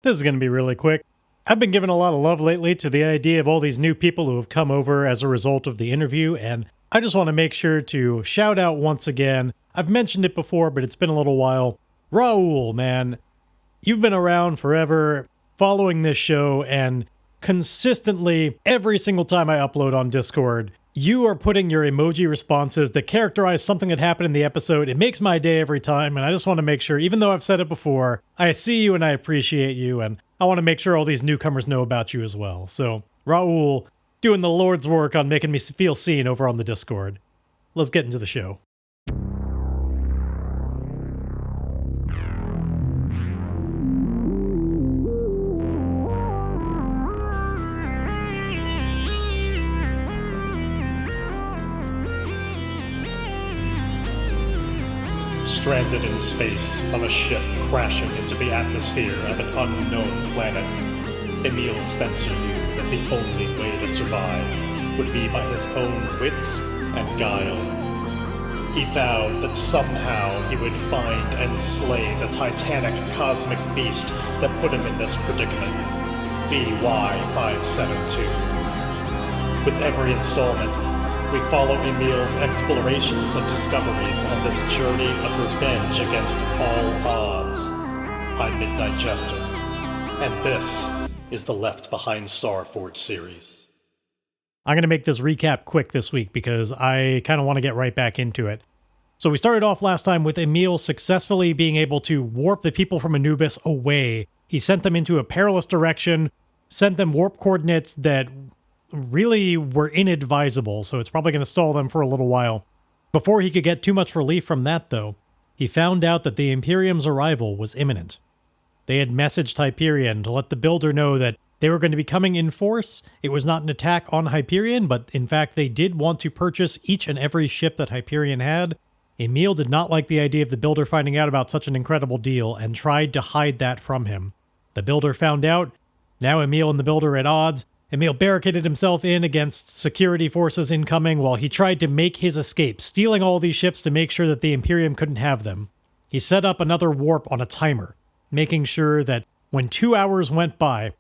This is going to be really quick. I've been giving a lot of love lately to the idea of all these new people who have come over as a result of the interview, and I just want to make sure to shout out once again. I've mentioned it before, but it's been a little while. Raul, man, you've been around forever, following this show, and consistently, every single time I upload on Discord, you are putting your emoji responses that characterize something that happened in the episode. It makes my day every time, and I just want to make sure, even though I've said it before, I see you and I appreciate you, and I want to make sure all these newcomers know about you as well. So, Raul, doing the Lord's work on making me feel seen over on the Discord. Let's get into the show. Stranded in space on a ship crashing into the atmosphere of an unknown planet, Emile Spencer knew that the only way to survive would be by his own wits and guile. He vowed that somehow he would find and slay the titanic cosmic beast that put him in this predicament, VY572. With every installment, we follow Emile's explorations and discoveries on this journey of revenge against all odds. I'm Midnight Jester, and this is the Left Behind Starforge series. I'm going to make this recap quick this week because I kind of want to get right back into it. So we started off last time with Emile successfully being able to warp the people from Anubis away. He sent them into a perilous direction, sent them warp coordinates that really were inadvisable, so it's probably going to stall them for a little while. Before he could get too much relief from that, though, he found out that the Imperium's arrival was imminent. They had messaged Hyperion to let the Builder know that they were going to be coming in force. It was not an attack on Hyperion, but in fact they did want to purchase each and every ship that Hyperion had. Emile did not like the idea of the Builder finding out about such an incredible deal and tried to hide that from him. The Builder found out. Now Emile and the Builder are at odds. Emile barricaded himself in against security forces incoming while he tried to make his escape, stealing all these ships to make sure that the Imperium couldn't have them. He set up another warp on a timer, making sure that when 2 hours went by,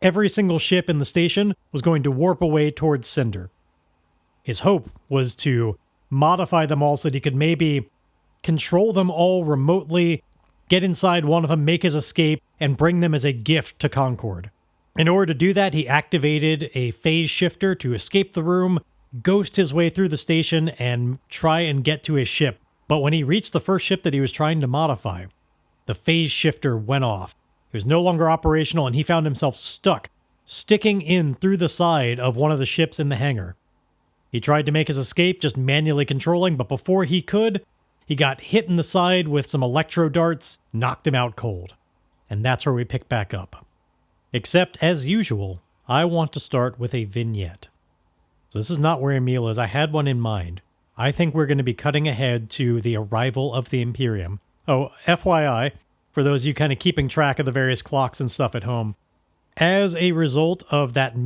every single ship in the station was going to warp away towards Cinder. His hope was to modify them all so that he could maybe control them all remotely, get inside one of them, make his escape, and bring them as a gift to Concord. In order to do that, he activated a phase shifter to escape the room, ghost his way through the station, and try and get to his ship. But when he reached the first ship that he was trying to modify, the phase shifter went off. It was no longer operational, and he found himself stuck, sticking in through the side of one of the ships in the hangar. He tried to make his escape, just manually controlling, but before he could, he got hit in the side with some electro darts, knocked him out cold. And that's where we pick back up. Except, as usual, I want to start with a vignette. So this is not where Emile is. I had one in mind. I think we're going to be cutting ahead to the arrival of the Imperium. Oh, FYI, for those of you kind of keeping track of the various clocks and stuff at home, as a result of that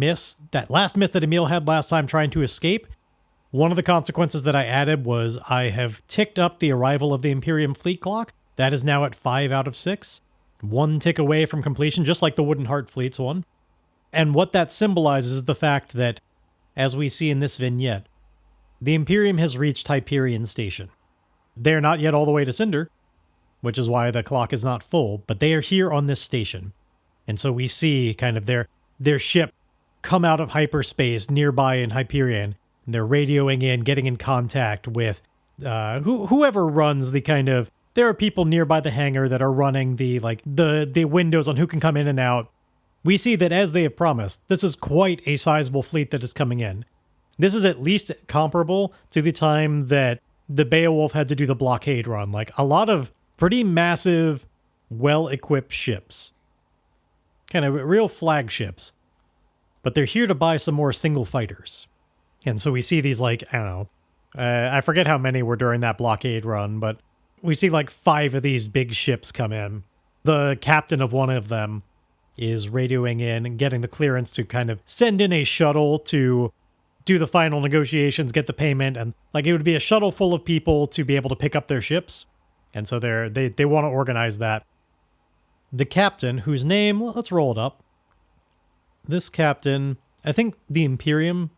last miss that Emile had last time trying to escape, one of the consequences that I added was I have ticked up the arrival of the Imperium fleet clock. That is now at 5 out of 6. One tick away from completion, just like the Wooden Heart Fleet's one. And what that symbolizes is the fact that, as we see in this vignette, the Imperium has reached Hyperion Station. They're not yet all the way to Cinder, which is why the clock is not full, but they are here on this station. And so we see kind of their ship come out of hyperspace nearby in Hyperion, and they're radioing in, getting in contact with whoever runs the kind of... There are people nearby the hangar that are running the windows on who can come in and out. We see that, as they have promised, this is quite a sizable fleet that is coming in. This is at least comparable to the time that the Beowulf had to do the blockade run. Like, a lot of pretty massive, well-equipped ships. Kind of real flagships. But they're here to buy some more single fighters. And so we see these, I don't know. I forget how many were during that blockade run, but we see 5 of these big ships come in. The captain of one of them is radioing in and getting the clearance to kind of send in a shuttle to do the final negotiations, get the payment, and it would be a shuttle full of people to be able to pick up their ships. And so they want to organize that. the captain, whose name, well, let's roll it up. This captain, I think the Imperium,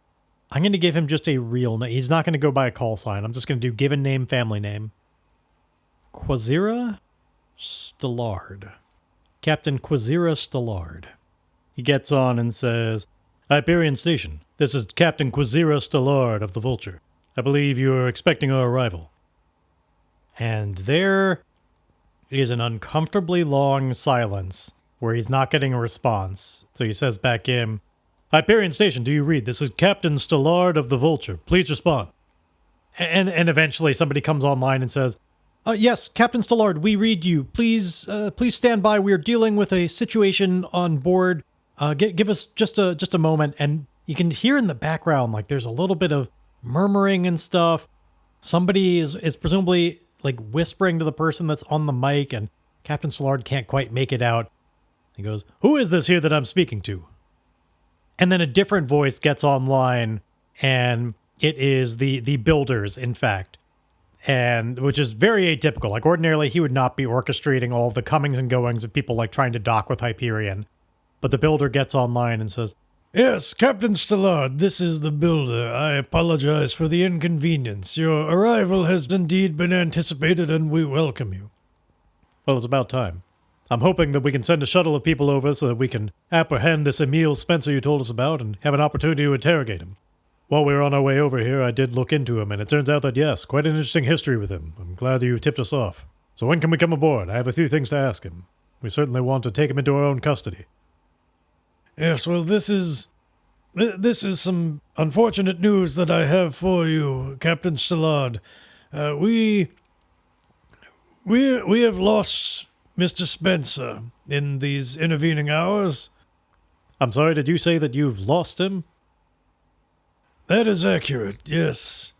I'm going to give him just a real name. He's not going to go by a call sign. I'm just going to do given name, family name. Quazira Stallard. Captain Quazira Stallard. He gets on and says, Hyperion Station, this is Captain Quazira Stallard of the Vulture. I believe you're expecting our arrival. And there is an uncomfortably long silence where he's not getting a response. So he says back in, Hyperion Station, do you read? This is Captain Stallard of the Vulture. Please respond. And eventually somebody comes online and says, yes, Captain Stallard, we read you. Please stand by. We're dealing with a situation on board. Give us just a moment. And you can hear in the background, like there's a little bit of murmuring and stuff. Somebody is presumably like whispering to the person that's on the mic, and Captain Stallard can't quite make it out. He goes, who is this here that I'm speaking to? And then a different voice gets online, and it is the builders, in fact. And which is very atypical. Like ordinarily he would not be orchestrating all the comings and goings of people like trying to dock with Hyperion. But the builder gets online and says, yes, Captain Stallard, this is the builder. I apologize for the inconvenience. Your arrival has indeed been anticipated and we welcome you. Well, it's about time. I'm hoping that we can send a shuttle of people over so that we can apprehend this Emile Spencer you told us about and have an opportunity to interrogate him. While we were on our way over here, I did look into him, and it turns out that, yes, quite an interesting history with him. I'm glad you tipped us off. So when can we come aboard? I have a few things to ask him. We certainly want to take him into our own custody. Yes, well, this is some unfortunate news that I have for you, Captain Stallard. We have lost Mr. Spencer in these intervening hours. I'm sorry, did you say that you've lost him? That is accurate, yes.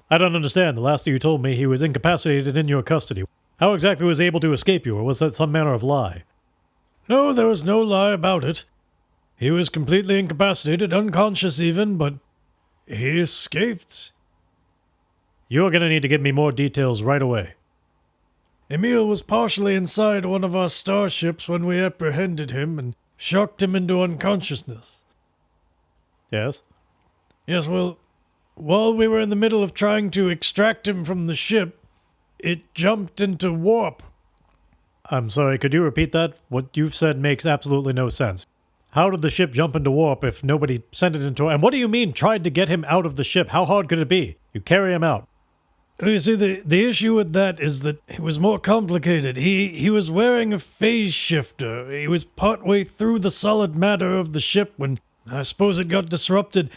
I don't understand. The last thing you told me, he was incapacitated in your custody. How exactly was he able to escape you, or was that some manner of lie? No, there was no lie about it. He was completely incapacitated, unconscious even, but he escaped. You're going to need to give me more details right away. Emile was partially inside one of our starships when we apprehended him and shocked him into unconsciousness. Yes? Yes, well, while we were in the middle of trying to extract him from the ship, it jumped into warp. I'm sorry, could you repeat that? What you've said makes absolutely no sense. How did the ship jump into warp if nobody sent it into... And what do you mean, tried to get him out of the ship? How hard could it be? You carry him out. You see, the issue with that is that it was more complicated. He was wearing a phase shifter. He was partway through the solid matter of the ship when I suppose it got disrupted.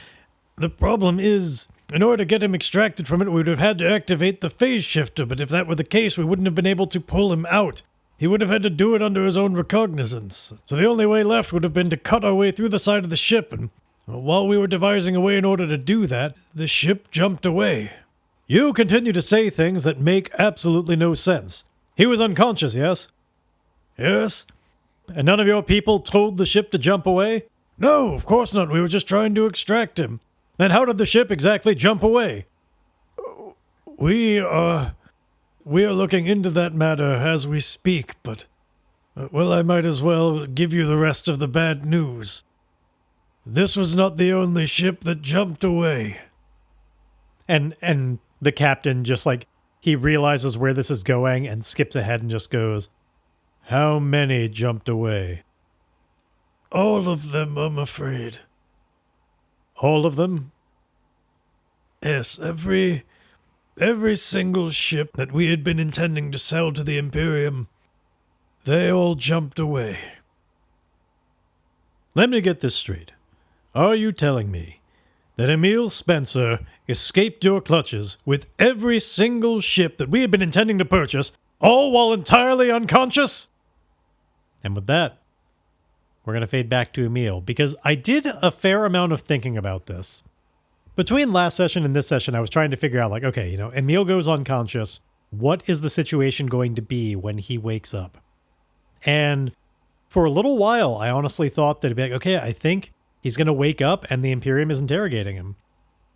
The problem is, in order to get him extracted from it, we would have had to activate the phase shifter, but if that were the case, we wouldn't have been able to pull him out. He would have had to do it under his own recognizance. So the only way left would have been to cut our way through the side of the ship, and while we were devising a way in order to do that, the ship jumped away. You continue to say things that make absolutely no sense. He was unconscious, yes? Yes. And none of your people told the ship to jump away? No, of course not. We were just trying to extract him. Then how did the ship exactly jump away? We are looking into that matter as we speak, but... well, I might as well give you the rest of the bad news. This was not the only ship that jumped away. And the captain just like, he realizes where this is going and skips ahead and just goes, how many jumped away? All of them, I'm afraid. All of them? Yes, every single ship that we had been intending to sell to the Imperium, they all jumped away. Let me get this straight. Are you telling me that Emile Spencer escaped your clutches with every single ship that we had been intending to purchase, all while entirely unconscious? And with that, we're going to fade back to Emile, because I did a fair amount of thinking about this. Between last session and this session, I was trying to figure out, like, okay, Emile goes unconscious. What is the situation going to be when he wakes up? And for a little while, I honestly thought that it'd be like, okay, I think he's going to wake up and the Imperium is interrogating him.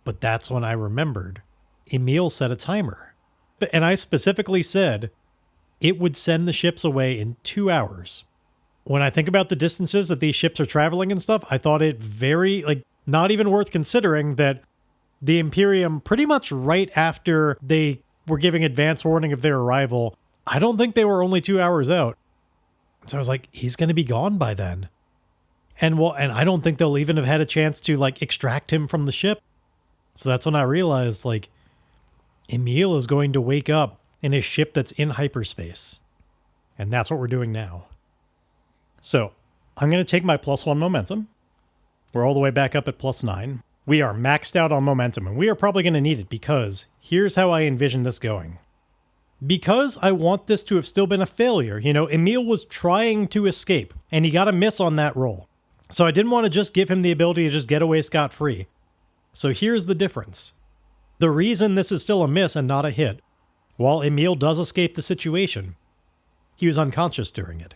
But that's when I remembered. Emile set a timer. And I specifically said, it would send the ships away in 2 hours. When I think about the distances that these ships are traveling and stuff, I thought it very, not even worth considering that the Imperium, pretty much right after they were giving advance warning of their arrival, I don't think they were only 2 hours out. So I was like, he's going to be gone by then. And I don't think they'll even have had a chance to extract him from the ship. So that's when I realized Emile is going to wake up in a ship that's in hyperspace. And that's what we're doing now. So I'm going to take my +1 momentum. We're all the way back up at +9. We are maxed out on momentum, and we are probably going to need it because here's how I envision this going. Because I want this to have still been a failure. Emile was trying to escape, and he got a miss on that roll. So I didn't want to just give him the ability to just get away scot-free. So here's the difference. The reason this is still a miss and not a hit, while Emile does escape the situation, he was unconscious during it.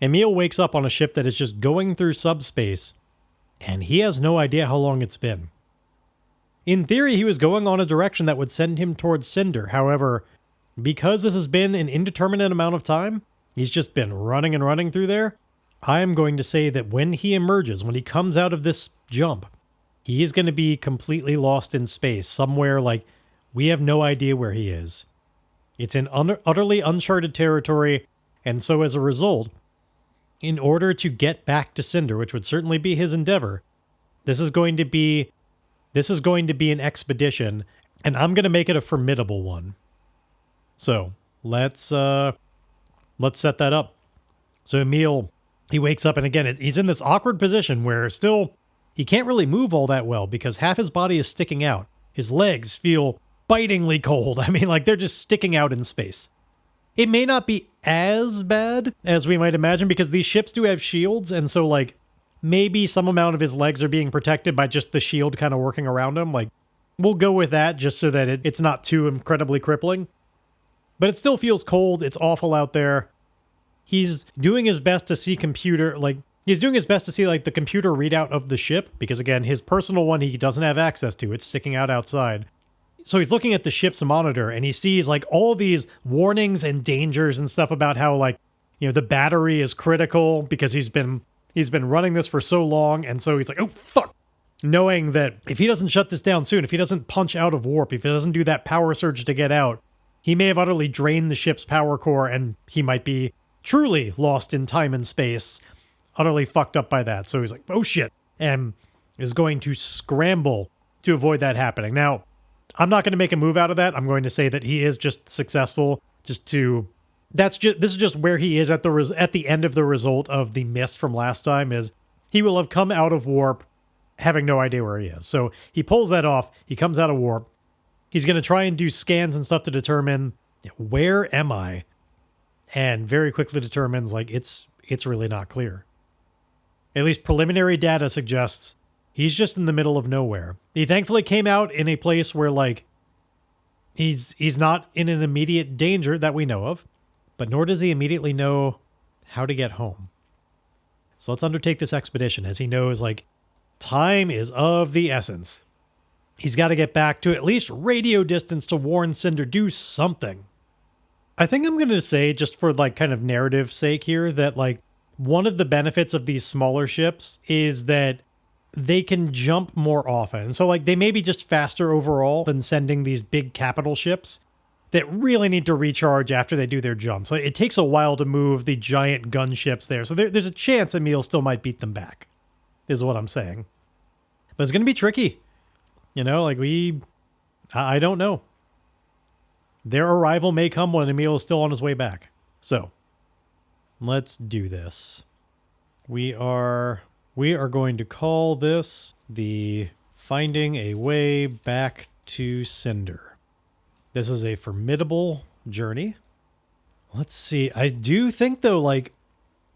Emile wakes up on a ship that is just going through subspace, and he has no idea how long it's been. In theory, he was going on a direction that would send him towards Cinder. However, because this has been an indeterminate amount of time, he's just been running and running through there, I am going to say that when he emerges, when he comes out of this jump, he is going to be completely lost in space, somewhere we have no idea where he is. It's in utterly uncharted territory, and so as a result, in order to get back to Cinder, which would certainly be his endeavor, this is going to be an expedition, and I'm going to make it a formidable one. So let's set that up. So Emile, he wakes up, and again, he's in this awkward position where still he can't really move all that well because half his body is sticking out. His legs feel bitingly cold. I mean, they're just sticking out in space. It may not be as bad as we might imagine because these ships do have shields, and so maybe some amount of his legs are being protected by just the shield kind of working around him. We'll go with that just so that it's not too incredibly crippling. But it still feels cold. It's awful out there. He's doing his best to see the computer readout of the ship because, again, his personal one he doesn't have access to. It's sticking out outside. So he's looking at the ship's monitor and he sees all these warnings and dangers and stuff about how the battery is critical because he's been running this for so long. And so he's like, oh, fuck. Knowing that if he doesn't shut this down soon, if he doesn't punch out of warp, if he doesn't do that power surge to get out, he may have utterly drained the ship's power core and he might be truly lost in time and space, utterly fucked up by that. So he's like, oh shit, and is going to scramble to avoid that happening. Now, I'm not going to make a move out of that. I'm going to say that he is just successful this is just where he is at the end of the result of the miss from last time is he will have come out of warp having no idea where he is. So he pulls that off. He comes out of warp. He's going to try and do scans and stuff to determine where am I? And very quickly determines it's really not clear. At least preliminary data suggests he's just in the middle of nowhere. He thankfully came out in a place where he's not in an immediate danger that we know of, but nor does he immediately know how to get home. So let's undertake this expedition as he knows time is of the essence. He's got to get back to at least radio distance to warn Cinder, do something. I think I'm going to say, just for kind of narrative sake here, that one of the benefits of these smaller ships is that they can jump more often. So they may be just faster overall than sending these big capital ships that really need to recharge after they do their jump. So it takes a while to move the giant gunships there. So there's a chance Emile still might beat them back, is what I'm saying. But it's going to be tricky. I don't know. Their arrival may come when Emile is still on his way back. So let's do this. We are going to call this the Finding a Way Back to Cinder. This is a formidable journey. Let's see. I do think though,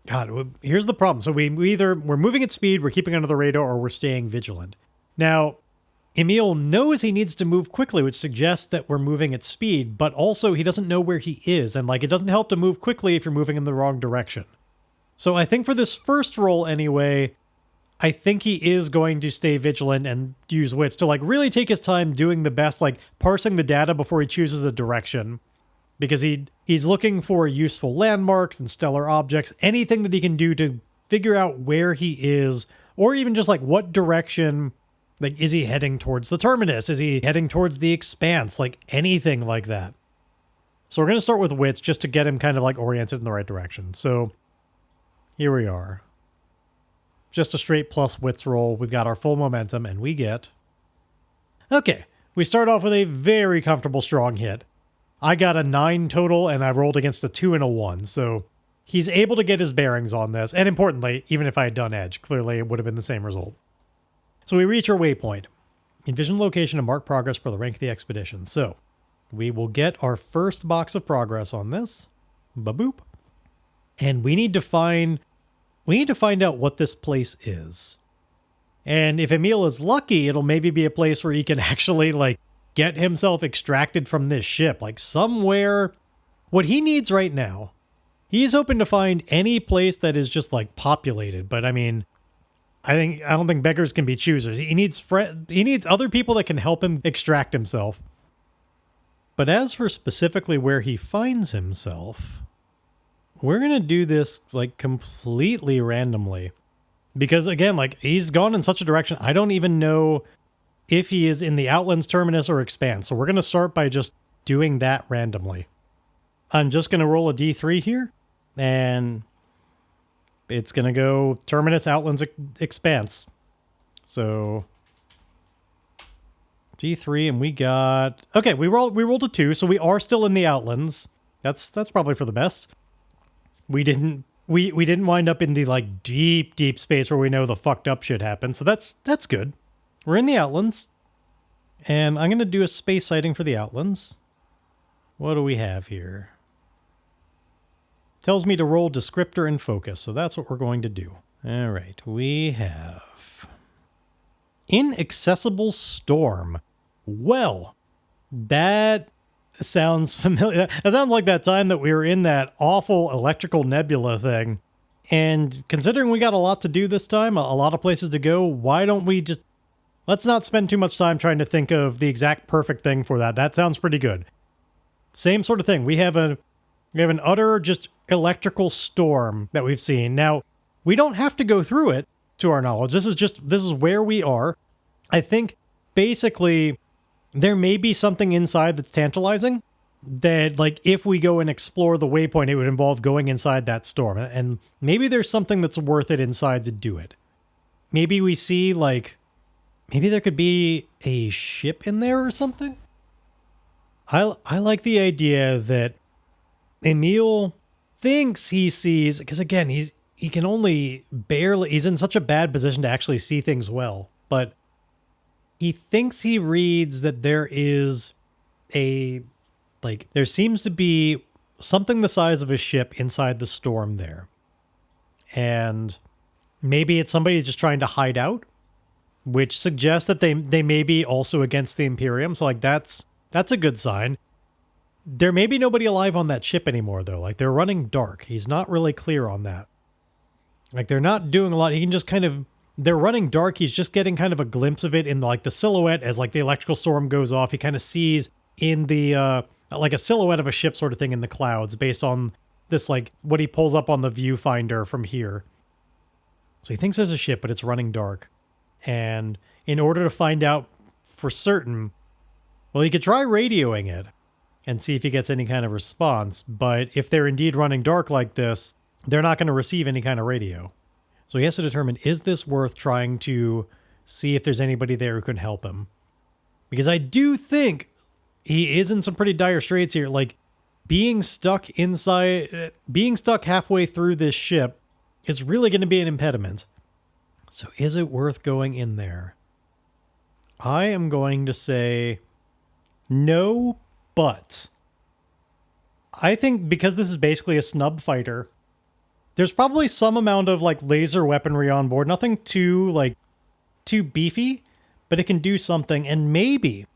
God, here's the problem. So we're moving at speed, we're keeping under the radar, or we're staying vigilant. Now, Emile knows he needs to move quickly, which suggests that we're moving at speed, but also he doesn't know where he is, and it doesn't help to move quickly if you're moving in the wrong direction. So I think for this first roll anyway, I think he is going to stay vigilant and use wits to really take his time doing the best, parsing the data before he chooses a direction. because he's looking for useful landmarks and stellar objects, anything that he can do to figure out where he is, or even just like what direction, like is he heading towards the terminus? Is he heading towards the expanse? Like anything like that. So we're going to start with wits just to get him kind of like oriented in the right direction. So here we are. Just a straight plus wits roll. We've got our full momentum and we get... Okay, we start off with a very comfortable strong hit. I got a 9 total and I rolled against a 2 and a 1. So he's able to get his bearings on this. And importantly, even if I had done edge, clearly it would have been the same result. So we reach our waypoint. Envision location and mark progress for the rank of the expedition. So we will get our first box of progress on this. Ba-boop. And we need to find out what this place is. And if Emile is lucky, it'll maybe be a place where he can actually like get himself extracted from this ship. Like somewhere, what he needs right now, he's hoping to find any place that is just like populated. But I mean, I don't think beggars can be choosers. He needs other people that can help him extract himself. But as for specifically where he finds himself, we're going to do this like completely randomly. Because again, like he's gone in such a direction, I don't even know if he is in the Outlands terminus or expanse. So we're going to start by just doing that randomly. I'm just going to roll a D3 here, and it's going to go terminus, Outlands, expanse. So D3, and we got... Okay, we rolled a 2, so we are still in the Outlands. That's probably for the best. We didn't wind up in the like deep space where we know the fucked up shit happened. So that's good. We're in the Outlands. And I'm going to do a space sighting for the Outlands. What do we have here? Tells me to roll descriptor and focus. So that's what we're going to do. All right. We have inaccessible storm. Well, that sounds familiar. That sounds like that time that we were in that awful electrical nebula thing. And considering we got a lot to do this time, a lot of places to go, why don't we just... Let's not spend too much time trying to think of the exact perfect thing for that. That sounds pretty good. Same sort of thing. We have an utter just electrical storm that we've seen. Now, we don't have to go through it to our knowledge. This is where we are. I think basically there may be something inside that's tantalizing that, like, if we go and explore the waypoint, it would involve going inside that storm. And maybe there's something that's worth it inside to do it. Maybe we see, like, maybe there could be a ship in there or something. I like the idea that Emile thinks he sees, because again, he's in such a bad position to actually see things well, but he thinks he reads that there is there seems to be something the size of a ship inside the storm there. And maybe it's somebody just trying to hide out, which suggests that they may be also against the Imperium. So like that's a good sign. There may be nobody alive on that ship anymore, though. Like, they're running dark. He's not really clear on that. Like, they're not doing a lot. He can just kind of... They're running dark. He's just getting kind of a glimpse of it in, like, the silhouette as, like, the electrical storm goes off. He kind of sees in the, like, a silhouette of a ship sort of thing in the clouds based on this, like, what he pulls up on the viewfinder from here. So he thinks there's a ship, but it's running dark. And in order to find out for certain, well, he could try radioing it and see if he gets any kind of response. But if they're indeed running dark like this, they're not going to receive any kind of radio. So he has to determine, is this worth trying to see if there's anybody there who can help him? Because I do think he is in some pretty dire straits here. Like, being stuck halfway through this ship is really going to be an impediment. So is it worth going in there? I am going to say no, but I think because this is basically a snub fighter, there's probably some amount of like laser weaponry on board. Nothing too beefy, but it can do something. And maybe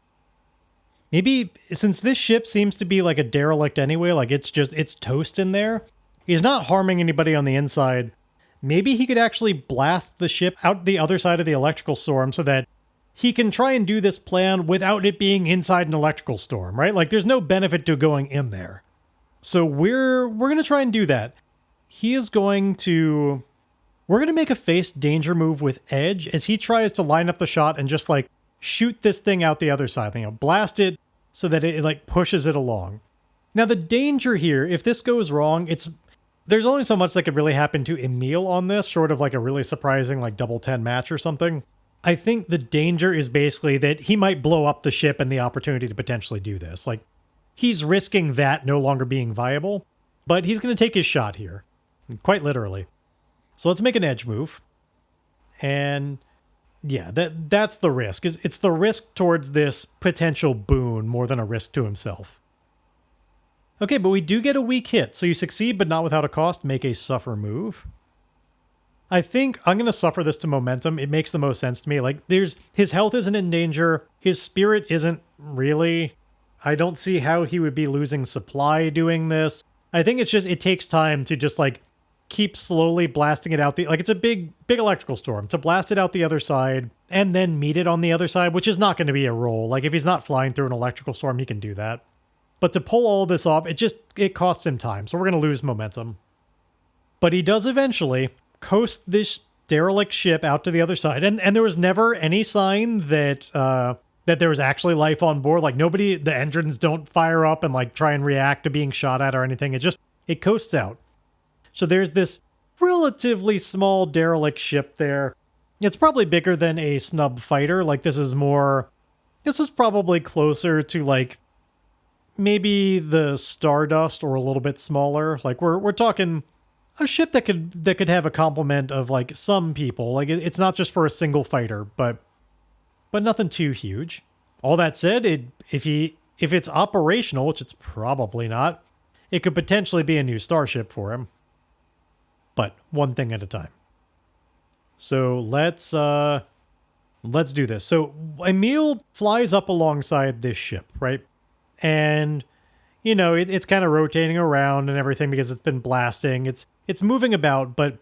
since this ship seems to be like a derelict anyway, like it's toast in there, he's not harming anybody on the inside. Maybe he could actually blast the ship out the other side of the electrical storm so that he can try and do this plan without it being inside an electrical storm, right? Like, there's no benefit to going in there. So we're going to try and do that. We're going to make a face danger move with Edge as he tries to line up the shot and just like shoot this thing out the other side. Blast it so that it like pushes it along. Now the danger here, if this goes wrong, there's only so much that could really happen to Emile on this, short of like a really surprising like double 10 match or something. I think the danger is basically that he might blow up the ship and the opportunity to potentially do this. Like, he's risking that no longer being viable, but he's going to take his shot here, quite literally. So let's make an Edge move. And yeah, that's the risk. It's the risk towards this potential boon more than a risk to himself. Okay, but we do get a weak hit, so you succeed but not without a cost. Make a suffer move. I think I'm going to suffer this to momentum. It makes the most sense to me. Like, his health isn't in danger. His spirit isn't really. I don't see how he would be losing supply doing this. I think it takes time to just, like, keep slowly blasting it out. Like, it's a big electrical storm. To blast it out the other side and then meet it on the other side, which is not going to be a roll. Like, if he's not flying through an electrical storm, he can do that. But to pull all this off, it costs him time. So we're going to lose momentum. But he does eventually coast this derelict ship out to the other side. And there was never any sign that there was actually life on board. Like, the engines don't fire up and like try and react to being shot at or anything. It coasts out. So there's this relatively small derelict ship there. It's probably bigger than a snub fighter. Like, this is probably closer to like maybe the Stardust or a little bit smaller. Like, we're talking a ship that could have a complement of like some people. Like, it's not just for a single fighter, but nothing too huge. All that said, if it's operational, which it's probably not, it could potentially be a new starship for him. But one thing at a time. So let's do this. So Emile flies up alongside this ship, right? And it's kind of rotating around and everything because it's been blasting. It's moving about, but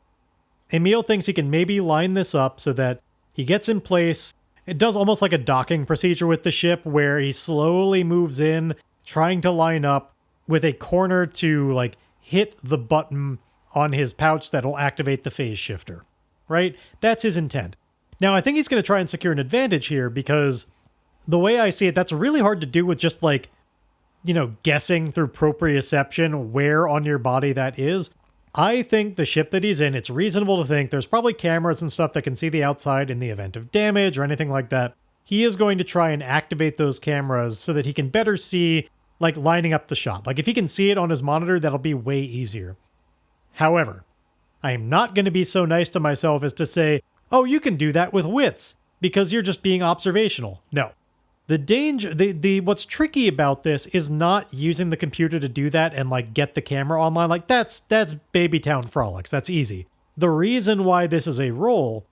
Emile thinks he can maybe line this up so that he gets in place. It does almost like a docking procedure with the ship where he slowly moves in, trying to line up with a corner to like hit the button on his pouch that'll activate the phase shifter, right? That's his intent. Now, I think he's going to try and secure an advantage here because the way I see it, that's really hard to do with just like, guessing through proprioception where on your body that is. I think the ship that he's in, it's reasonable to think there's probably cameras and stuff that can see the outside in the event of damage or anything like that. He is going to try and activate those cameras so that he can better see, like, lining up the shot. Like, if he can see it on his monitor, that'll be way easier. However, I am not going to be so nice to myself as to say, oh, you can do that with wits because you're just being observational. No. The danger, what's tricky about this is not using the computer to do that and like get the camera online. Like that's Babytown Frolics. That's easy. The reason why this is a roll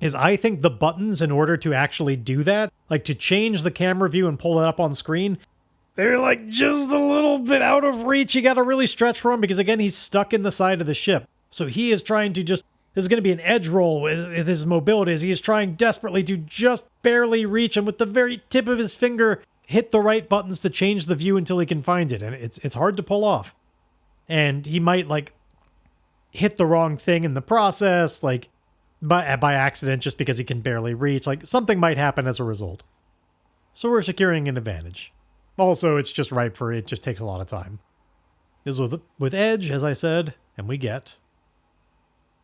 is I think the buttons in order to actually do that, like to change the camera view and pull it up on screen, they're like just a little bit out of reach. You got to really stretch for him because again, he's stuck in the side of the ship. So he is trying to this is going to be an edge roll with his mobility as he is trying desperately to just barely reach and with the very tip of his finger hit the right buttons to change the view until he can find it. And it's hard to pull off. And he might like hit the wrong thing in the process, like by accident just because he can barely reach. Like something might happen as a result. So we're securing an advantage. Also, it's just ripe for it. Just takes a lot of time. This is with Edge, as I said, and we get...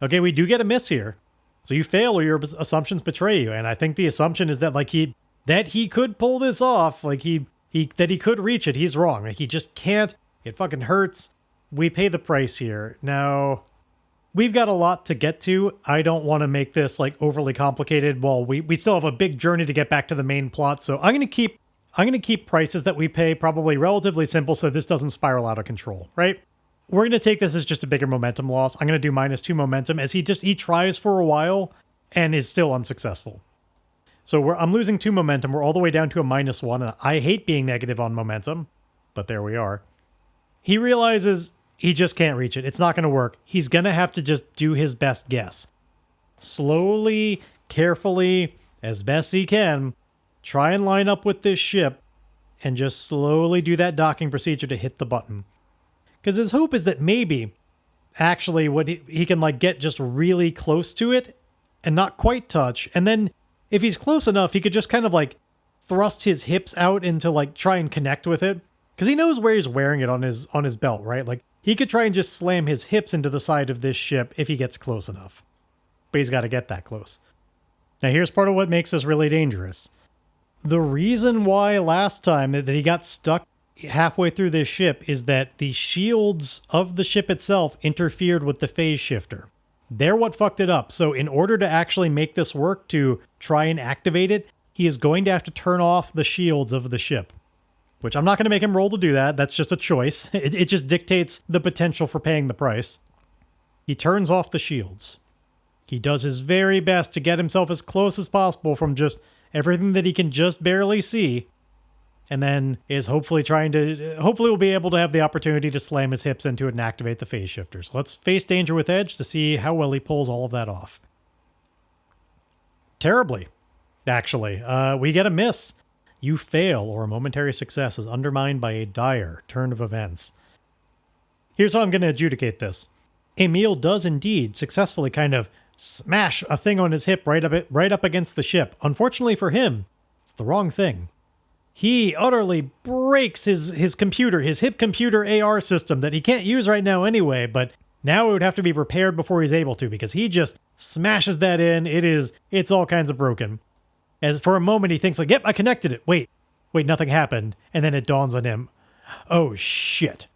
Okay, we do get a miss here. So you fail or your assumptions betray you. And I think the assumption is that like he could pull this off. Like that he could reach it. He's wrong. Like he just can't. It fucking hurts. We pay the price here. Now, we've got a lot to get to. I don't want to make this like overly complicated. Well, we still have a big journey to get back to the main plot. So I'm going to keep prices that we pay probably relatively simple so this doesn't spiral out of control, right? We're going to take this as just a bigger momentum loss. I'm going to do -2 momentum as he tries for a while and is still unsuccessful. So I'm losing 2 momentum. We're all the way down to a -1. And I hate being negative on momentum, but there we are. He realizes he just can't reach it. It's not going to work. He's going to have to just do his best guess. Slowly, carefully, as best he can, try and line up with this ship and just slowly do that docking procedure to hit the button. Because his hope is that maybe, actually, what he can like get just really close to it and not quite touch. And then if he's close enough, he could just kind of like thrust his hips out into like try and connect with it. Because he knows where he's wearing it on his belt, right? Like he could try and just slam his hips into the side of this ship if he gets close enough. But he's got to get that close. Now here's part of what makes this really dangerous. The reason why last time that he got stuck halfway through this ship is that the shields of the ship itself interfered with the phase shifter. They're what fucked it up. So in order to actually make this work, to try and activate it, he is going to have to turn off the shields of the ship. Which I'm not going to make him roll to do that. That's just a choice. It just dictates the potential for paying the price. He turns off the shields. He does his very best to get himself as close as possible from just everything that he can just barely see. And then is hopefully we'll be able to have the opportunity to slam his hips into it and activate the phase shifter. So let's face danger with edge to see how well he pulls all of that off. Terribly, actually. We get a miss. You fail, or a momentary success is undermined by a dire turn of events. Here's how I'm going to adjudicate this. Emile does indeed successfully kind of smash a thing on his hip right up against the ship. Unfortunately for him, it's the wrong thing. He utterly breaks his computer, his hip computer AR system that he can't use right now anyway, but now it would have to be repaired before he's able to, because he just smashes that in. It's all kinds of broken. As for a moment he thinks like, yep, I connected it. Wait, nothing happened. And then it dawns on him, oh shit.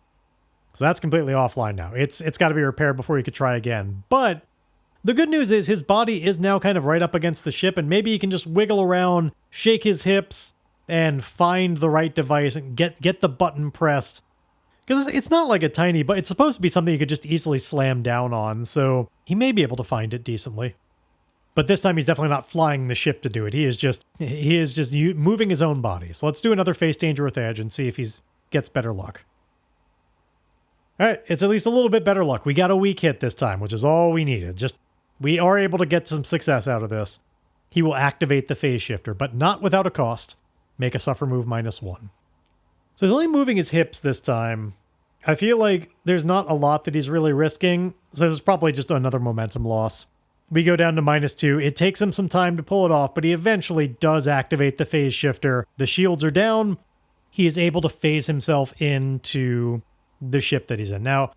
So that's completely offline now. It's got to be repaired before he could try again. But the good news is his body is now kind of right up against the ship, and maybe he can just wiggle around, shake his hips, and find the right device and get the button pressed. Because it's not like a tiny, but it's supposed to be something you could just easily slam down on, so he may be able to find it decently. But this time he's definitely not flying the ship to do it. He is just moving his own body. So let's do another face danger with edge and see if he gets better luck. All right, it's at least a little bit better luck. We got a weak hit this time, which is all we needed. We are able to get some success out of this. He will activate the phase shifter, but not without a cost. Make a suffer move -1. So he's only moving his hips this time. I feel like there's not a lot that he's really risking, so this is probably just another momentum loss. We go down to -2. It takes him some time to pull it off, but he eventually does activate the phase shifter. The shields are down. He is able to phase himself into the ship that he's in. Now,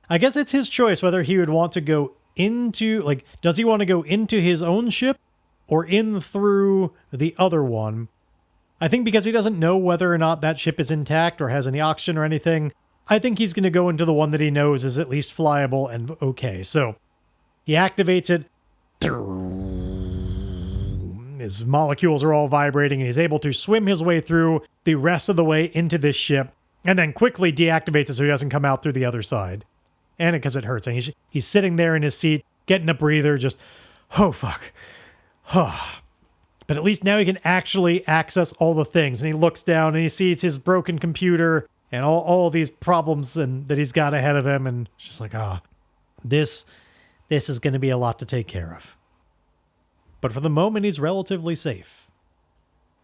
I guess it's his choice whether he would want to go into, like, does he want to go into his own ship or in through the other one? I think because he doesn't know whether or not that ship is intact or has any oxygen or anything, I think he's going to go into the one that he knows is at least flyable and okay. So he activates it. His molecules are all vibrating, and he's able to swim his way through the rest of the way into this ship, and then quickly deactivates it so he doesn't come out through the other side. And because it hurts. And he's sitting there in his seat, getting a breather, just, oh, fuck. But at least now he can actually access all the things. And he looks down and he sees his broken computer and all these problems that he's got ahead of him. And it's just like, this is going to be a lot to take care of. But for the moment, he's relatively safe.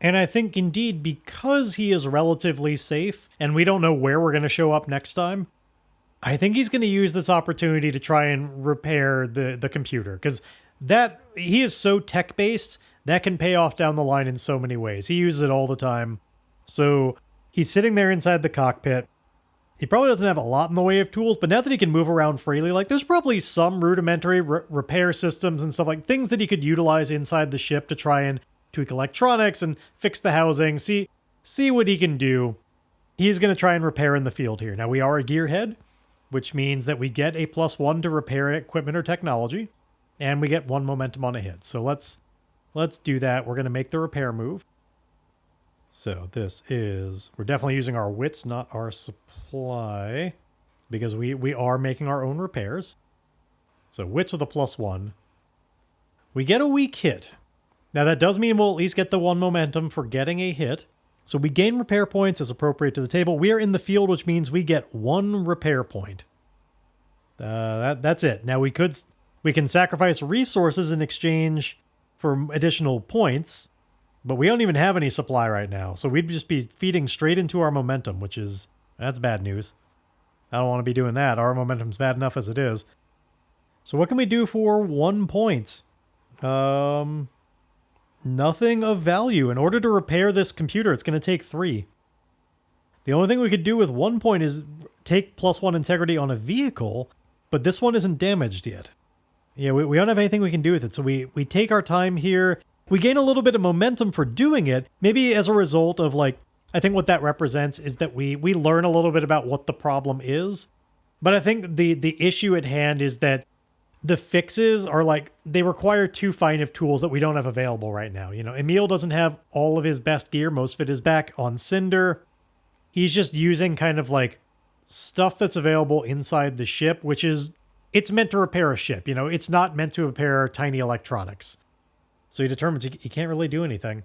And I think, indeed, because he is relatively safe, and we don't know where we're going to show up next time, I think he's going to use this opportunity to try and repair the computer. Because he is so tech-based, that can pay off down the line in so many ways. He uses it all the time. So he's sitting there inside the cockpit. He probably doesn't have a lot in the way of tools, but now that he can move around freely, like there's probably some rudimentary repair systems and stuff, like things that he could utilize inside the ship to try and tweak electronics and fix the housing, see what he can do. He's going to try and repair in the field here. Now we are a gearhead, which means that we get a +1 to repair equipment or technology, and we get 1 momentum on a hit. So let's do that. We're going to make the repair move. So we're definitely using our wits, not our supply, because we are making our own repairs. So wits with a +1. We get a weak hit. Now that does mean we'll at least get the 1 momentum for getting a hit. So we gain repair points as appropriate to the table. We are in the field, which means we get 1 repair point. That's it. Now we can sacrifice resources in exchange for additional points, but we don't even have any supply right now. So we'd just be feeding straight into our momentum, that's bad news. I don't want to be doing that. Our momentum's bad enough as it is. So what can we do for 1 point? Nothing of value. In order to repair this computer, it's going to take 3. The only thing we could do with 1 point is take +1 integrity on a vehicle, but this one isn't damaged yet. Yeah, we don't have anything we can do with it, so we take our time here. We gain a little bit of momentum for doing it, maybe as a result of, like, I think what that represents is that we learn a little bit about what the problem is. But I think the issue at hand is that the fixes are like, they require too fine of tools that we don't have available right now. You know, Emile doesn't have all of his best gear. Most of it is back on Cinder. He's just using kind of like stuff that's available inside the ship, which is, it's meant to repair a ship. You know, it's not meant to repair tiny electronics. So he determines he can't really do anything.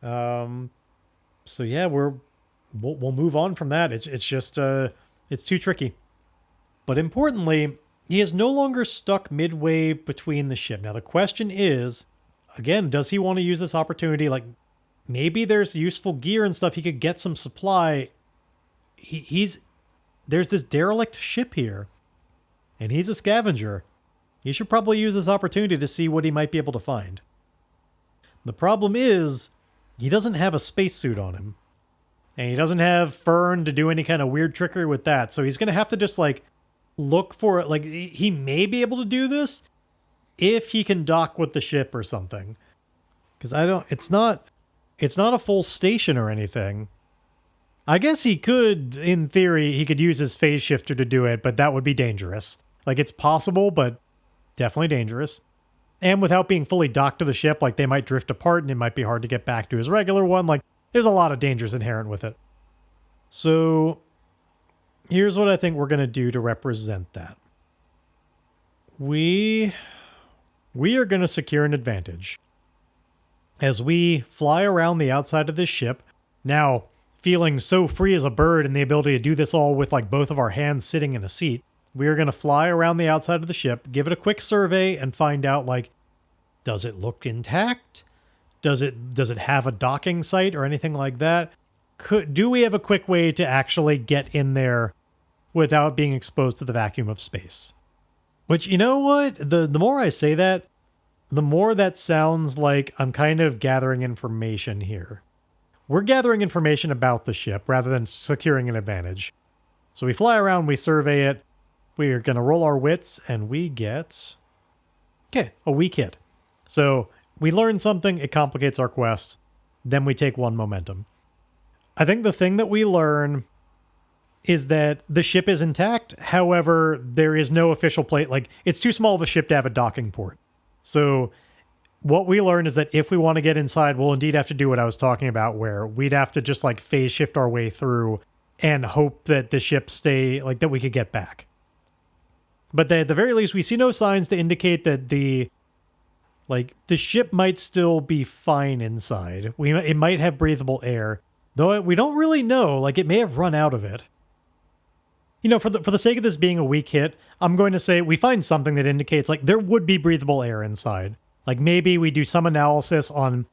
So yeah, we'll move on from that. It's just it's too tricky. But importantly, he is no longer stuck midway between the ship. Now the question is, again, does he want to use this opportunity? Like, maybe there's useful gear and stuff. He could get some supply. There's this derelict ship here, and he's a scavenger. He should probably use this opportunity to see what he might be able to find. The problem is, he doesn't have a spacesuit on him. And he doesn't have Fern to do any kind of weird trickery with that. So he's going to have to just, like, look for it. Like, he may be able to do this if he can dock with the ship or something. Because it's not a full station or anything. I guess he could, in theory, he could use his phase shifter to do it, but that would be dangerous. Like, it's possible, but definitely dangerous. And without being fully docked to the ship, like, they might drift apart and it might be hard to get back to his regular one. Like, there's a lot of dangers inherent with it. So here's what I think we're going to do to represent that. We are going to secure an advantage. As we fly around the outside of this ship, now feeling so free as a bird and the ability to do this all with, like, both of our hands sitting in a seat, we are going to fly around the outside of the ship, give it a quick survey, and find out, like, does it look intact? Does it have a docking site or anything like that? Do we have a quick way to actually get in there without being exposed to the vacuum of space? Which, you know what? The more I say that, the more that sounds like I'm kind of gathering information here. We're gathering information about the ship rather than securing an advantage. So we fly around, we survey it, we are going to roll our wits, and we get, a weak hit. So we learn something, it complicates our quest, then we take 1 momentum. I think the thing that we learn is that the ship is intact, however, there is no official plate. Like, it's too small of a ship to have a docking port. So what we learn is that if we want to get inside, we'll indeed have to do what I was talking about, where we'd have to just, like, phase shift our way through and hope that the ship stay, like, that we could get back. But at the very least, we see no signs to indicate that the ship might still be fine inside. It might have breathable air, though we don't really know. Like, it may have run out of it. You know, for the sake of this being a weak hit, I'm going to say we find something that indicates, like, there would be breathable air inside. Like, maybe we do some analysis on,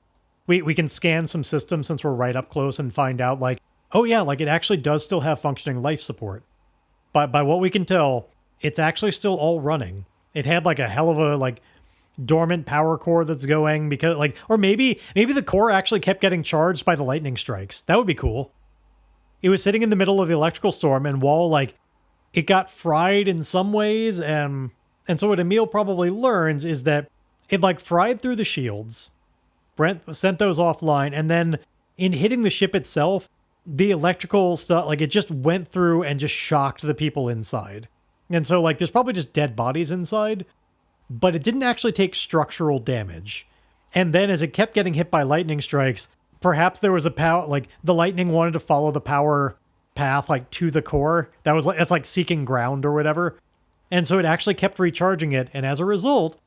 we can scan some systems since we're right up close and find out, like, oh yeah, like, it actually does still have functioning life support. But by what we can tell, it's actually still all running. It had, like, a hell of a, like, dormant power core that's going because, like, or maybe the core actually kept getting charged by the lightning strikes. That would be cool. It was sitting in the middle of the electrical storm, and while, like, it got fried in some ways, and so what Emile probably learns is that it, like, fried through the shields. Brent sent those offline, and then in hitting the ship itself, the electrical stuff, like, it just went through and just shocked the people inside. And so, like, there's probably just dead bodies inside, but it didn't actually take structural damage. And then as it kept getting hit by lightning strikes, perhaps there was a power, like, the lightning wanted to follow the power path, like, to the core. That's like seeking ground or whatever. And so it actually kept recharging it, and as a result,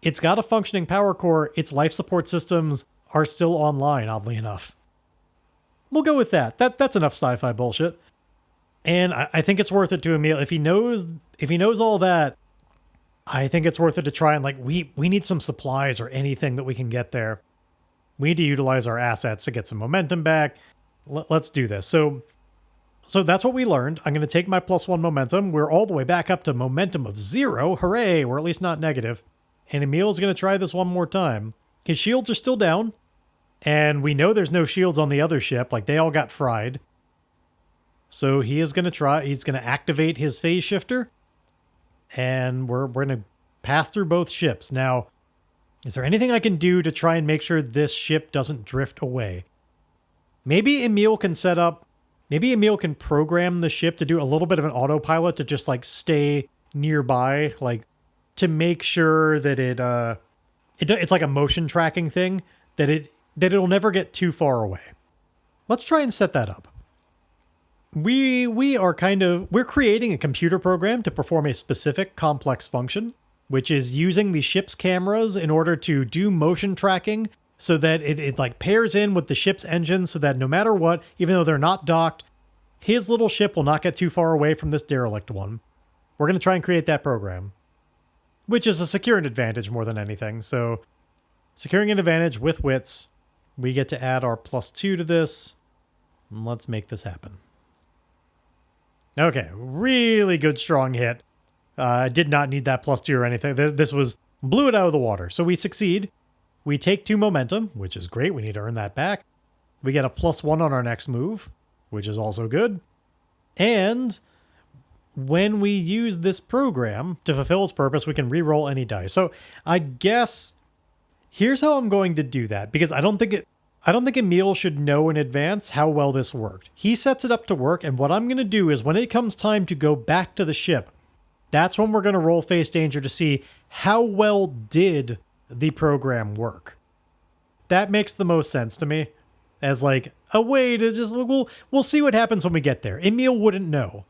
it's got a functioning power core. Its life support systems are still online, oddly enough. We'll go with that. That's enough sci-fi bullshit. And I think it's worth it to Emile. If he knows all that, I think it's worth it to try and, like, we need some supplies or anything that we can get there. We need to utilize our assets to get some momentum back. Let's do this. So So that's what we learned. I'm going to take my +1 momentum. We're all the way back up to momentum of 0. Hooray! We're at least not negative. And Emile's going to try this one more time. His shields are still down. And we know there's no shields on the other ship. Like, they all got fried. So he is going to try. He's going to activate his phase shifter. And we're going to pass through both ships. Now, is there anything I can do to try and make sure this ship doesn't drift away? Maybe Emile can set up... Maybe Emile can program the ship to do a little bit of an autopilot to just, like, stay nearby. Like, to make sure that it's like a motion tracking thing. That it'll never get too far away. Let's try and set that up. We're creating a computer program to perform a specific complex function, which is using the ship's cameras in order to do motion tracking so that it like pairs in with the ship's engine so that no matter what, even though they're not docked, his little ship will not get too far away from this derelict one. We're going to try and create that program, which is a securing advantage more than anything. So securing an advantage with wits, we get to add our +2 to this. And let's make this happen. Okay, really good strong hit. I did not need that +2 or anything. This blew it out of the water. So we succeed. We take 2 momentum, which is great. We need to earn that back. We get a +1 on our next move, which is also good. And when we use this program to fulfill its purpose, we can re-roll any dice. So I guess here's how I'm going to do that, because I don't think Emile should know in advance how well this worked. He sets it up to work, and what I'm going to do is when it comes time to go back to the ship, that's when we're going to roll face danger to see how well did the program work. That makes the most sense to me as like a way to just, we'll see what happens when we get there. Emile wouldn't know.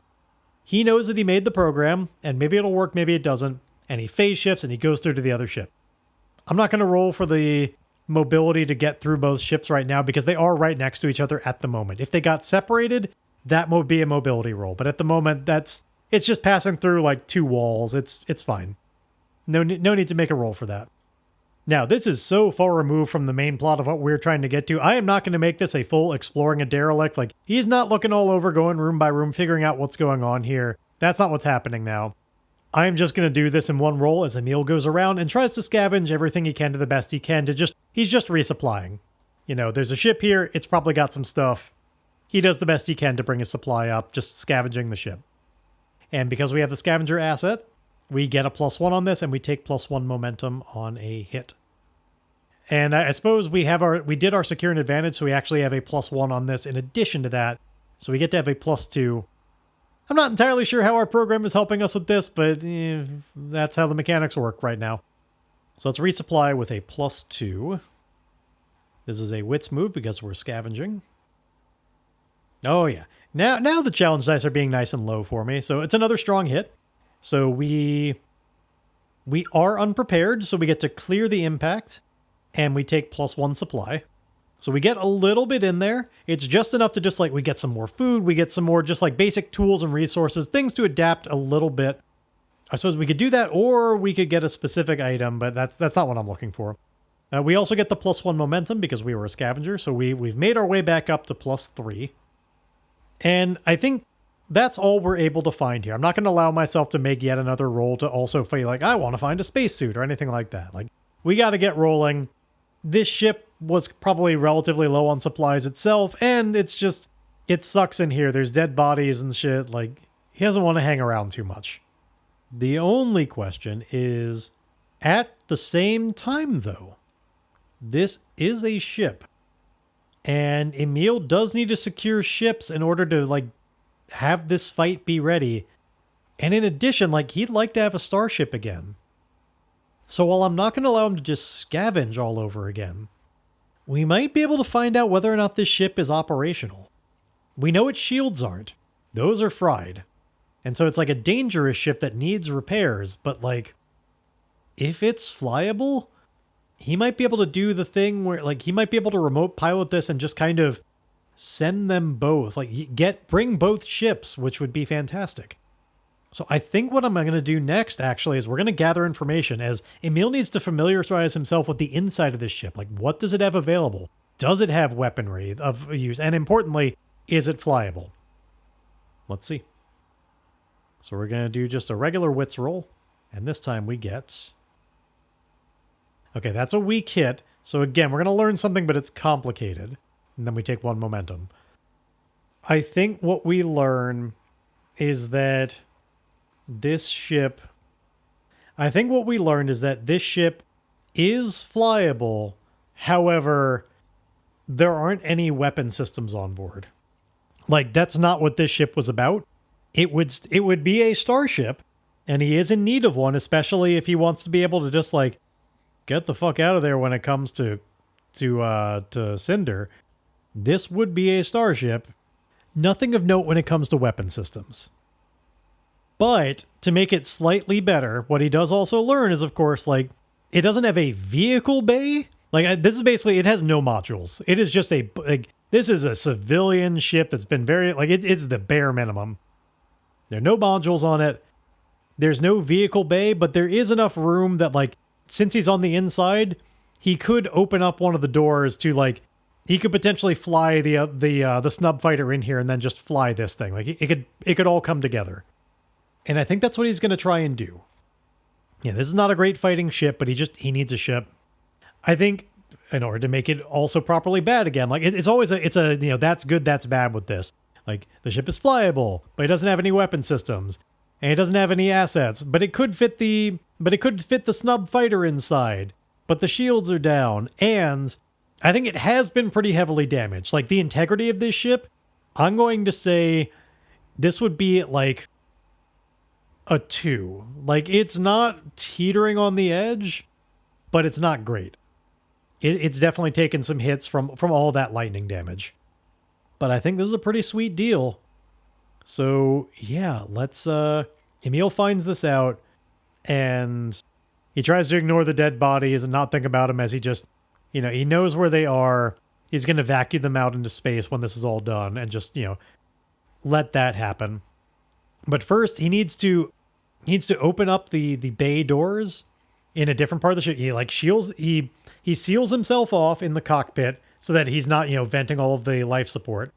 He knows that he made the program, and maybe it'll work, maybe it doesn't, and he phase shifts and he goes through to the other ship. I'm not going to roll for the mobility to get through both ships right now because they are right next to each other at the moment. If they got separated, that would be a mobility roll. But at the moment, it's just passing through like 2 walls. It's fine. No need to make a roll for that. Now, this is so far removed from the main plot of what we're trying to get to. I am not going to make this a full exploring a derelict. Like, he's not looking all over, going room by room, figuring out what's going on here. That's not what's happening now. I am just going to do this in one roll as Emile goes around and tries to scavenge everything he can to the best he can he's just resupplying. You know, there's a ship here. It's probably got some stuff. He does the best he can to bring his supply up, just scavenging the ship. And because we have the scavenger asset, we get a +1 on this, and we take +1 momentum on a hit. And I suppose we did our secure an advantage, so we actually have a +1 on this in addition to that. So we get to have a +2. I'm not entirely sure how our program is helping us with this, but that's how the mechanics work right now. So let's resupply with a +2. This is a wits move because we're scavenging. Oh yeah. Now the challenge dice are being nice and low for me. So it's another strong hit. So we are unprepared, so we get to clear the impact, and we take +1 supply. So we get a little bit in there. It's just enough to just like, we get some more food, we get some more just like basic tools and resources, things to adapt a little bit. I suppose we could do that, or we could get a specific item, but that's not what I'm looking for. We also get the +1 momentum because we were a scavenger, so we've made our way back up to +3. And I think that's all we're able to find here. I'm not going to allow myself to make yet another roll to also feel like I want to find a spacesuit or anything like that. Like, we got to get rolling. This ship was probably relatively low on supplies itself, and it sucks in here. There's dead bodies and shit. Like, he doesn't want to hang around too much. The only question is, at the same time though, this is a ship, and Emile does need to secure ships in order to like have this fight be ready. And in addition, like, he'd like to have a starship again. So while I'm not going to allow him to just scavenge all over again, we might be able to find out whether or not this ship is operational. We know its shields aren't. Those are fried. And so it's like a dangerous ship that needs repairs, but like, if it's flyable, he might be able to do the thing where like, he might be able to remote pilot this and just kind of send them both, like bring both ships, which would be fantastic. So I think what I'm going to do next, actually, is we're going to gather information as Emile needs to familiarize himself with the inside of this ship. Like, what does it have available? Does it have weaponry of use? And importantly, is it flyable? Let's see. So we're going to do just a regular wits roll. And this time we get... Okay, that's a weak hit. So again, we're going to learn something, but it's complicated. And then we take 1 momentum. I think what we learn is that this ship... I think what we learned is that this ship is flyable. However, there aren't any weapon systems on board. Like, that's not what this ship was about. It would be a starship, and he is in need of one, especially if he wants to be able to just, like, get the fuck out of there when it comes to Cinder. This would be a starship. Nothing of note when it comes to weapon systems. But to make it slightly better, what he does also learn is, of course, like, it doesn't have a vehicle bay. Like, this is basically, it has no modules. It is just this is a civilian ship that's been very, like, it's the bare minimum. There are no modules on it. There's no vehicle bay, but there is enough room that, like, since he's on the inside, he could open up one of the doors to, like, he could potentially fly the snub fighter in here and then just fly this thing. Like, it could all come together. And I think that's what he's going to try and do. Yeah, this is not a great fighting ship, but he needs a ship. I think in order to make it also properly bad again, like, it's always that's good, that's bad with this. Like, the ship is flyable, but it doesn't have any weapon systems, and it doesn't have any assets, but it could fit the snub fighter inside, but the shields are down, and I think it has been pretty heavily damaged. Like, the integrity of this ship, I'm going to say this would be like a 2. Like, it's not teetering on the edge, but it's not great. It's definitely taken some hits from all that lightning damage. But I think this is a pretty sweet deal. So, yeah, let's... Emile finds this out, and he tries to ignore the dead bodies and not think about them as he just... he knows where they are. He's going to vacuum them out into space when this is all done and just, let that happen. But first, he needs to open up the bay doors in a different part of the ship. He seals himself off in the cockpit so that he's not, venting all of the life support,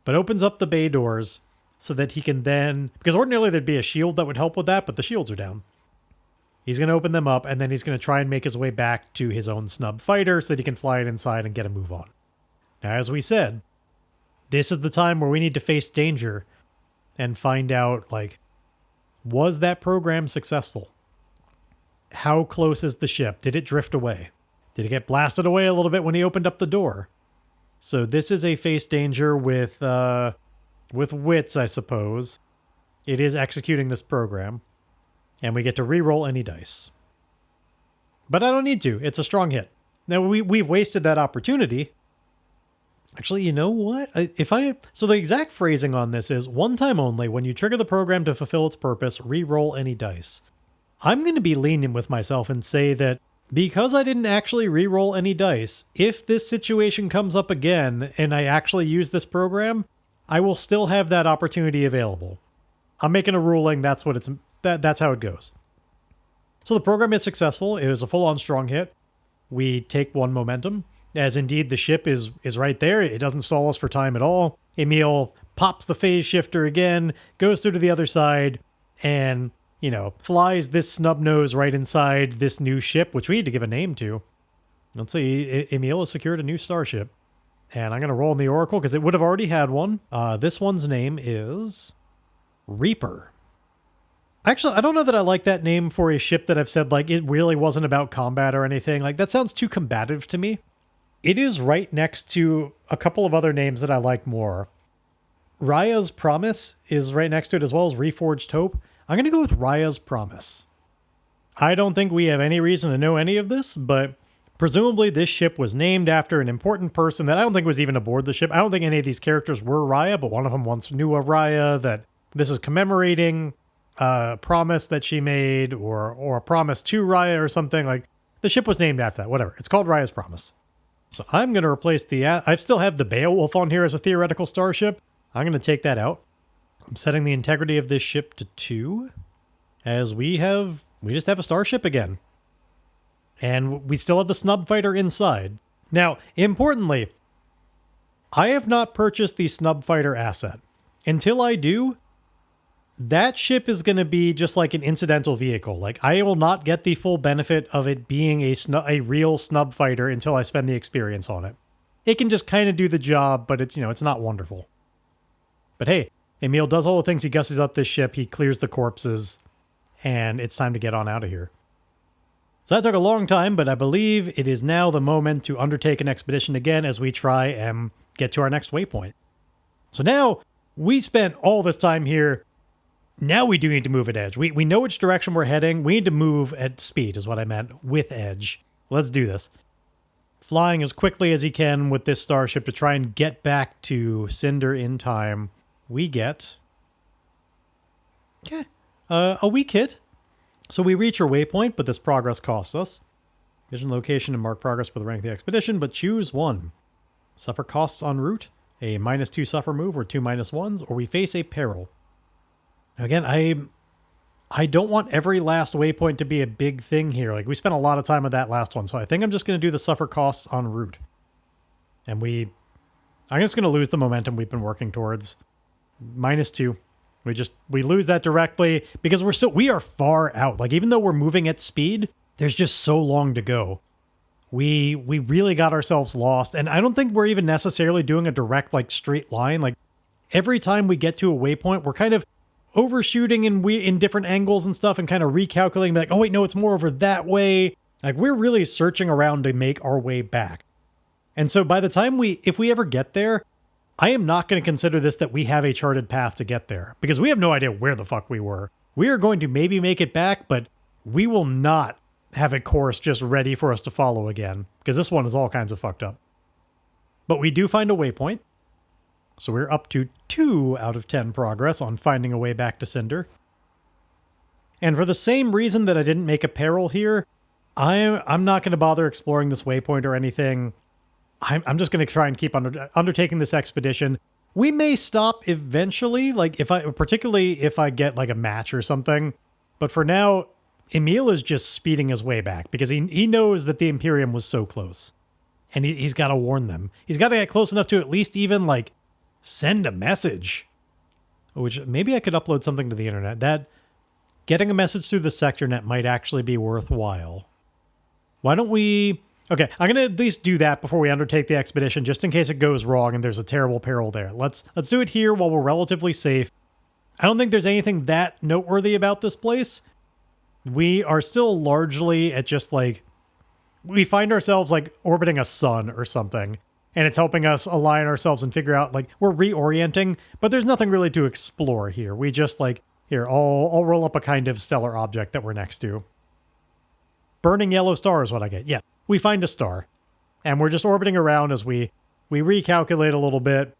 but opens up the bay doors so that he can then, because ordinarily there'd be a shield that would help with that, but the shields are down. He's going to open them up, and then he's going to try and make his way back to his own snub fighter so that he can fly it inside and get a move on. Now, as we said, this is the time where we need to face danger and find out, like, was that program successful? How close is the ship? Did it drift away? Did it get blasted away a little bit when he opened up the door? So this is a face danger with wits, I suppose. It is executing this program. And we get to re-roll any dice. But I don't need to. It's a strong hit. Now, we've wasted that opportunity. Actually, you know what? So the exact phrasing on this is, one time only, when you trigger the program to fulfill its purpose, re-roll any dice. I'm going to be lenient with myself and say that because I didn't actually re-roll any dice, if this situation comes up again and I actually use this program, I will still have that opportunity available. I'm making a ruling. That's how it goes. So the program is successful. It was a full-on strong hit. We take 1 momentum, as indeed the ship is right there. It doesn't stall us for time at all. Emile pops the phase shifter again, goes through to the other side, and, flies this snub nose right inside this new ship, which we need to give a name to. Let's see, Emile has secured a new starship. And I'm going to roll in the Oracle because it would have already had one. This one's name is Reaper. Actually, I don't know that I like that name for a ship that I've said, like, it really wasn't about combat or anything. Like, that sounds too combative to me. It is right next to a couple of other names that I like more. Raya's Promise is right next to it, as well as Reforged Hope. I'm going to go with Raya's Promise. I don't think we have any reason to know any of this, but presumably this ship was named after an important person that I don't think was even aboard the ship. I don't think any of these characters were Raya, but one of them once knew a Raya, that this is commemorating a promise that she made, or a promise to Raya or something. Like, the ship was named after that, whatever. It's called Raya's Promise. So I'm going to replace I still have the Beowulf on here as a theoretical starship. I'm going to take that out. I'm setting the integrity of this ship to 2, as we just have a starship again. And we still have the snub fighter inside. Now, importantly, I have not purchased the snub fighter asset. until I do, that ship is going to be just like an incidental vehicle. Like, I will not get the full benefit of it being a real snub fighter until I spend the experience on it. It can just kind of do the job, but it's, it's not wonderful. But hey, Emile does all the things. He gusses up this ship, he clears the corpses, and it's time to get on out of here. So that took a long time, but I believe it is now the moment to undertake an expedition again as we try and get to our next waypoint. So now, we spent all this time here. Now we do need to move at edge. We know which direction we're heading. We need to move at speed is what I meant, with edge. Let's do this. Flying as quickly as he can with this starship to try and get back to Cinder in time. We get a weak hit. So we reach our waypoint, but this progress costs us. Vision location and mark progress for the rank of the expedition, but choose one. Suffer costs en route, a -2 suffer move or 2 -1s, or we face a peril. Again, I don't want every last waypoint to be a big thing here. Like, we spent a lot of time on that last one, so I think I'm just going to do the suffer costs en route. And I'm just going to lose the momentum we've been working towards. -2. We lose that directly because we are far out. Like, even though we're moving at speed, there's just so long to go. We really got ourselves lost, and I don't think we're even necessarily doing a direct, like, straight line. Like, every time we get to a waypoint, we're kind of overshooting in different angles and stuff and kind of recalculating, like, oh wait, no, it's more over that way. Like, we're really searching around to make our way back. And so by the time if we ever get there, I am not going to consider this that we have a charted path to get there, because we have no idea where the fuck we were. We are going to maybe make it back, but we will not have a course just ready for us to follow again, because this one is all kinds of fucked up. But we do find a waypoint. So we're up to 2 out of 10 progress on finding a way back to Cinder. And for the same reason that I didn't make a peril here, I'm not going to bother exploring this waypoint or anything. I'm just going to try and keep undertaking this expedition. We may stop eventually, like particularly if I get like a match or something. But for now, Emile is just speeding his way back because he knows that the Imperium was so close. And he's got to warn them. He's got to get close enough to at least even like send a message. Which maybe I could upload something to the internet. That getting a message through the sector net might actually be worthwhile. Why don't we... Okay, I'm going to at least do that before we undertake the expedition, just in case it goes wrong and there's a terrible peril there. Let's do it here while we're relatively safe. I don't think there's anything that noteworthy about this place. We are still largely at just like... We find ourselves like orbiting a sun or something, and it's helping us align ourselves and figure out, like, we're reorienting, but there's nothing really to explore here. We just like, here, I'll roll up a kind of stellar object that we're next to. Burning yellow star is what I get. Yeah, we find a star, and we're just orbiting around as we recalculate a little bit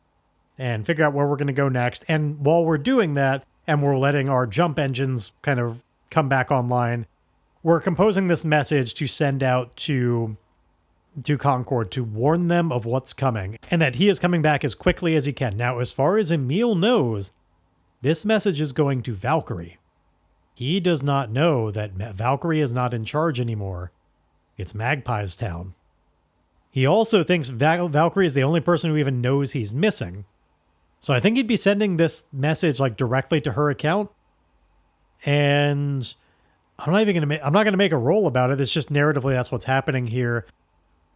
and figure out where we're going to go next. And while we're doing that, and we're letting our jump engines kind of come back online, we're composing this message to send out to Concord to warn them of what's coming, and that he is coming back as quickly as he can. Now, as far as Emile knows, this message is going to Valkyrie. He does not know that Valkyrie is not in charge anymore. It's Magpie's town. He also thinks Valkyrie is the only person who even knows he's missing. So I think he'd be sending this message like directly to her account. And I'm not going to make a roll about it. It's just narratively that's what's happening here.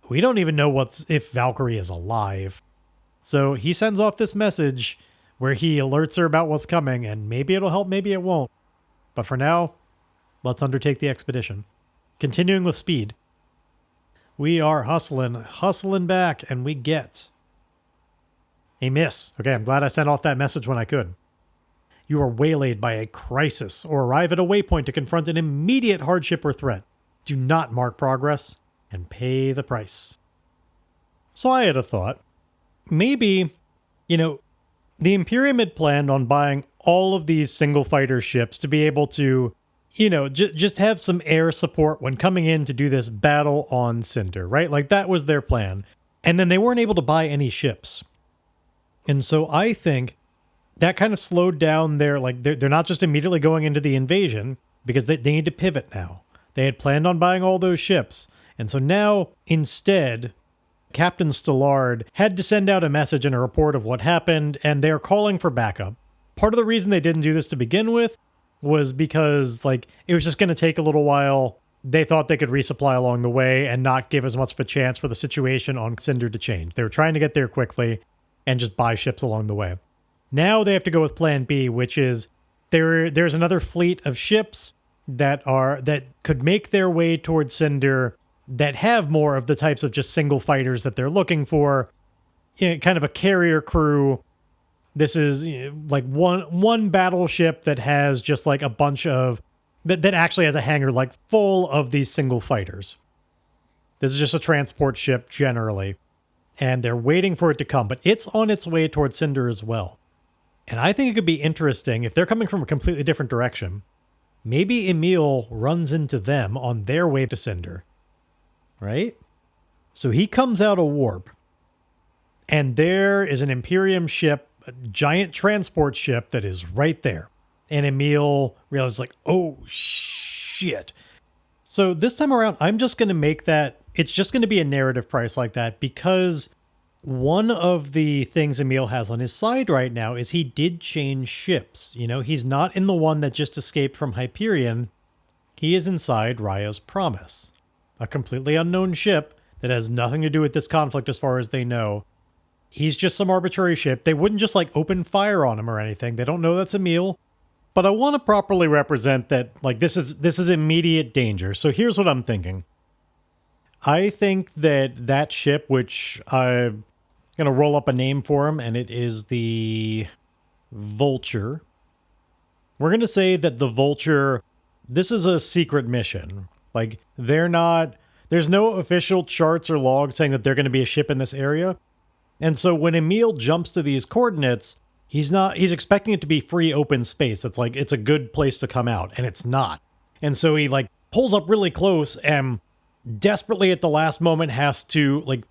We don't even know if Valkyrie is alive. So he sends off this message where he alerts her about what's coming, and maybe it'll help, maybe it won't. But for now, let's undertake the expedition. Continuing with speed. We are hustling back, and we get a miss. Okay, I'm glad I sent off that message when I could. You are waylaid by a crisis or arrive at a waypoint to confront an immediate hardship or threat. Do not mark progress and pay the price. So I had a thought. Maybe, the Imperium had planned on buying all of these single fighter ships to be able to, just have some air support when coming in to do this battle on Cinder, right? Like, that was their plan. And then they weren't able to buy any ships. And so I think that kind of slowed down they're not just immediately going into the invasion, because they need to pivot now. They had planned on buying all those ships. And so now, instead, Captain Stallard had to send out a message and a report of what happened, and they're calling for backup. Part of the reason they didn't do this to begin with was because like it was just going to take a little while. They thought they could resupply along the way and not give as much of a chance for the situation on Cinder to change. They were trying to get there quickly and just buy ships along the way. Now they have to go with plan B, which is there's another fleet of ships that could make their way towards Cinder that have more of the types of just single fighters that they're looking for. Kind of a carrier crew. This is like one battleship that has just like a bunch of that actually has a hangar like full of these single fighters. This is just a transport ship generally, and they're waiting for it to come, but it's on its way towards Cinder as well. And I think it could be interesting if they're coming from a completely different direction. Maybe Emile runs into them on their way to Cinder, right? So he comes out of warp, and there is an Imperium ship, a giant transport ship that is right there. And Emile realizes like, oh shit. So this time around, I'm just going to make that, it's just going to be a narrative price like that, because one of the things Emile has on his side right now is he did change ships. He's not in the one that just escaped from Hyperion. He is inside Raya's Promise, a completely unknown ship that has nothing to do with this conflict as far as they know. He's just some arbitrary ship. They wouldn't just like open fire on him or anything. They don't know that's Emile. But I want to properly represent that like this is immediate danger. So here's what I'm thinking. I think that ship, which I'm going to roll up a name for him, and it is the Vulture. We're going to say that the Vulture, this is a secret mission. Like there's no official charts or logs saying that they're going to be a ship in this area. And so when Emile jumps to these coordinates, he's expecting it to be free open space. It's like, it's a good place to come out, and it's not. And so he like pulls up really close and desperately at the last moment has to like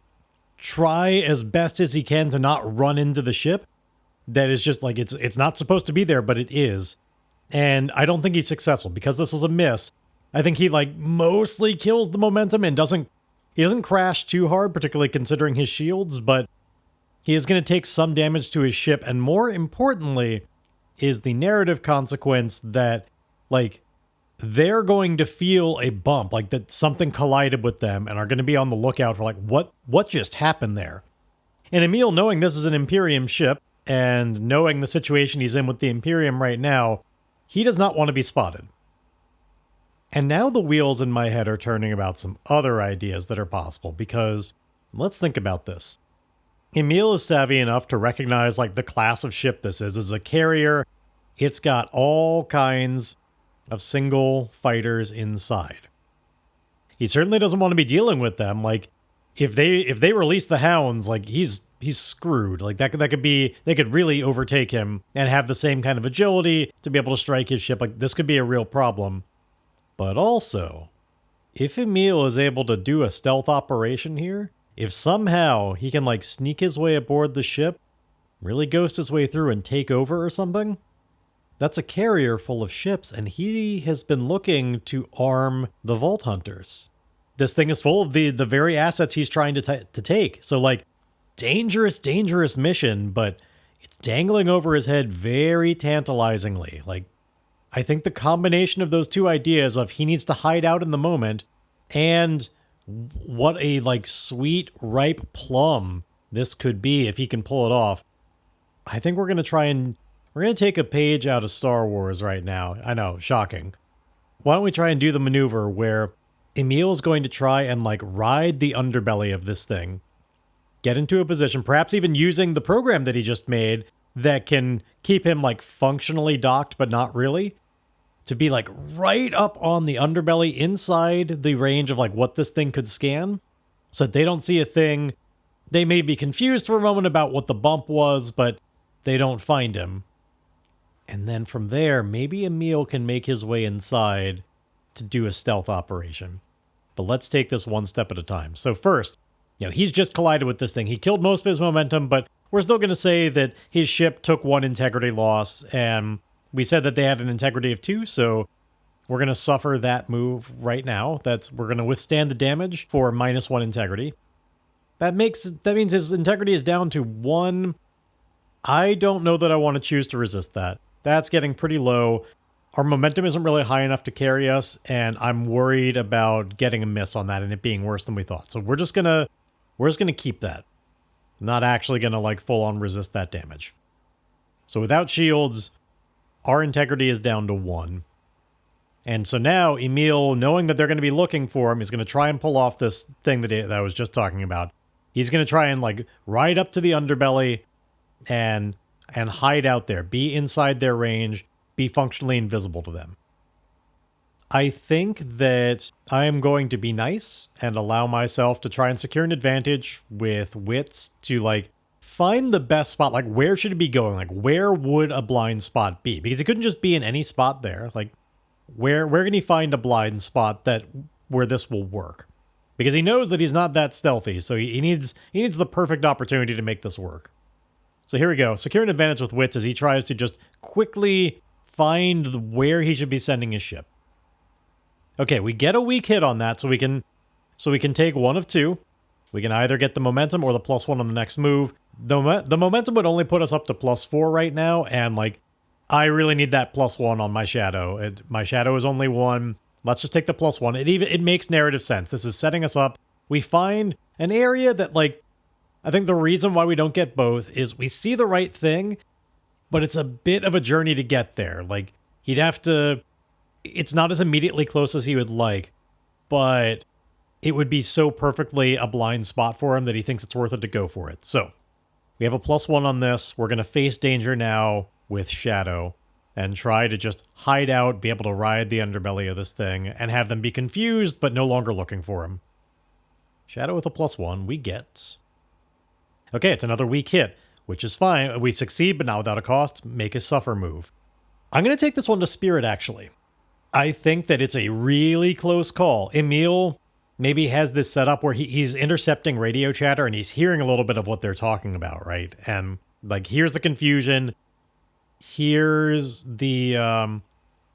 try as best as he can to not run into the ship. That is just like, it's not supposed to be there, but it is. And I don't think he's successful because this was a miss. I think he like mostly kills the momentum and he doesn't crash too hard, particularly considering his shields, but he is going to take some damage to his ship, and more importantly is the narrative consequence that, like, they're going to feel a bump, like that something collided with them, and are going to be on the lookout for, like, what just happened there? And Emile, knowing this is an Imperium ship, and knowing the situation he's in with the Imperium right now, he does not want to be spotted. And now the wheels in my head are turning about some other ideas that are possible, because let's think about this. Emile is savvy enough to recognize like the class of ship this is. As a carrier, it's got all kinds of single fighters inside. He certainly doesn't want to be dealing with them. Like if they release the hounds, like he's screwed. Like that could be, they could really overtake him and have the same kind of agility to be able to strike his ship. Like this could be a real problem. But also, if Emile is able to do a stealth operation here, if somehow he can like sneak his way aboard the ship, really ghost his way through and take over or something, that's a carrier full of ships, and he has been looking to arm the Vault Hunters. This thing is full of the very assets he's trying to take. So like, dangerous mission, but it's dangling over his head very tantalizingly. Like, I think the combination of those two ideas of he needs to hide out in the moment and what a like sweet ripe plum this could be if he can pull it off. I think we're going to take a page out of Star Wars right now. I know, shocking. Why don't we try and do the maneuver where Emile is going to try and like ride the underbelly of this thing, get into a position, perhaps even using the program that he just made that can keep him like functionally docked, but not really, to be like right up on the underbelly inside the range of like what this thing could scan, so that they don't see a thing. They may be confused for a moment about what the bump was, but they don't find him. And then from there, maybe Emile can make his way inside to do a stealth operation. But let's take this one step at a time. So first, he's just collided with this thing. He killed most of his momentum, but we're still going to say that his ship took 1 integrity loss, and we said that they had an integrity of 2, so we're going to suffer that move right now. We're going to withstand the damage for -1 integrity. That means his integrity is down to 1 I don't know that I want to choose to resist that. That's getting pretty low. Our momentum isn't really high enough to carry us, and I'm worried about getting a miss on that and it being worse than we thought. So we're just gonna keep that. Not actually gonna like full on resist that damage. So without shields, our integrity is down to 1. And so now Emile, knowing that they're going to be looking for him, is going to try and pull off this thing that I was just talking about. He's going to try and like ride up to the underbelly and hide out there, be inside their range, be functionally invisible to them. I think that I am going to be nice and allow myself to try and secure an advantage with wits to like find the best spot. Like, where should it be going? Like, where would a blind spot be? Because it couldn't just be in any spot there. Like, where can he find a blind spot where this will work? Because he knows that he's not that stealthy, so he needs the perfect opportunity to make this work. So here we go. Secure an advantage with wits as he tries to just quickly find where he should be sending his ship. Okay, we get a weak hit on that, so we can take one of two. We can either get the momentum or the +1 on the next move. The momentum would only put us up to +4 right now, and like, I really need that +1 on my shadow. My shadow is only 1. Let's just take the +1. It makes narrative sense. This is setting us up. We find an area that, like, I think the reason why we don't get both is we see the right thing, but it's a bit of a journey to get there. Like, he'd have to... It's not as immediately close as he would like, but it would be so perfectly a blind spot for him that he thinks it's worth it to go for it. So, we have a +1 on this. We're going to face danger now with shadow and try to just hide out, be able to ride the underbelly of this thing, and have them be confused, but no longer looking for him. Shadow with a +1, we get... Okay, it's another weak hit, which is fine. We succeed, but not without a cost. Make a suffer move. I'm going to take this one to Spirit, actually. I think that it's a really close call. Emile maybe has this set up where he's intercepting radio chatter, and he's hearing a little bit of what they're talking about, right? And, like, here's the confusion. Here's the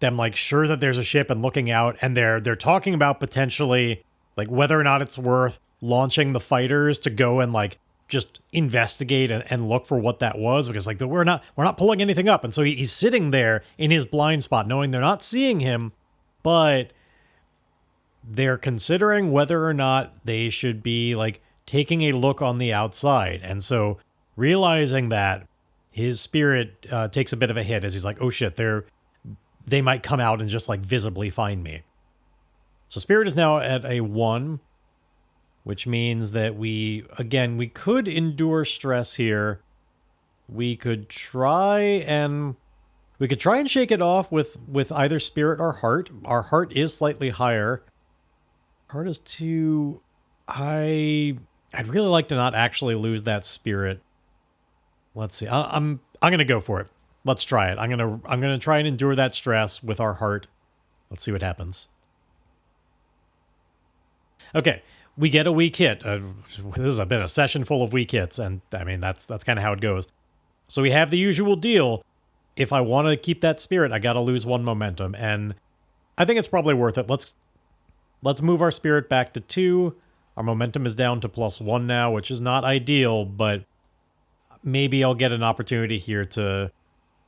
them like sure that there's a ship and looking out, and they're talking about potentially like whether or not it's worth launching the fighters to go and like just investigate and look for what that was, because like we're not pulling anything up. And so he's sitting there in his blind spot knowing they're not seeing him, but they're considering whether or not they should be like taking a look on the outside. And so realizing that, his spirit takes a bit of a hit as he's like, oh shit, they might come out and just like visibly find me. So spirit is now at a 1, which means that we could endure stress here. We could try and shake it off with either spirit or heart. Our heart is slightly higher. Heart is 2. I'd really like to not actually lose that spirit. Let's see. I'm gonna go for it. Let's try it. I'm gonna try and endure that stress with our heart. Let's see what happens. Okay, we get a weak hit. This has been a session full of weak hits, and I mean that's kind of how it goes. So we have the usual deal. If I want to keep that spirit, I gotta lose 1 momentum, and I think it's probably worth it. Let's move our spirit back to 2. Our momentum is down to +1 now, which is not ideal, but maybe I'll get an opportunity here to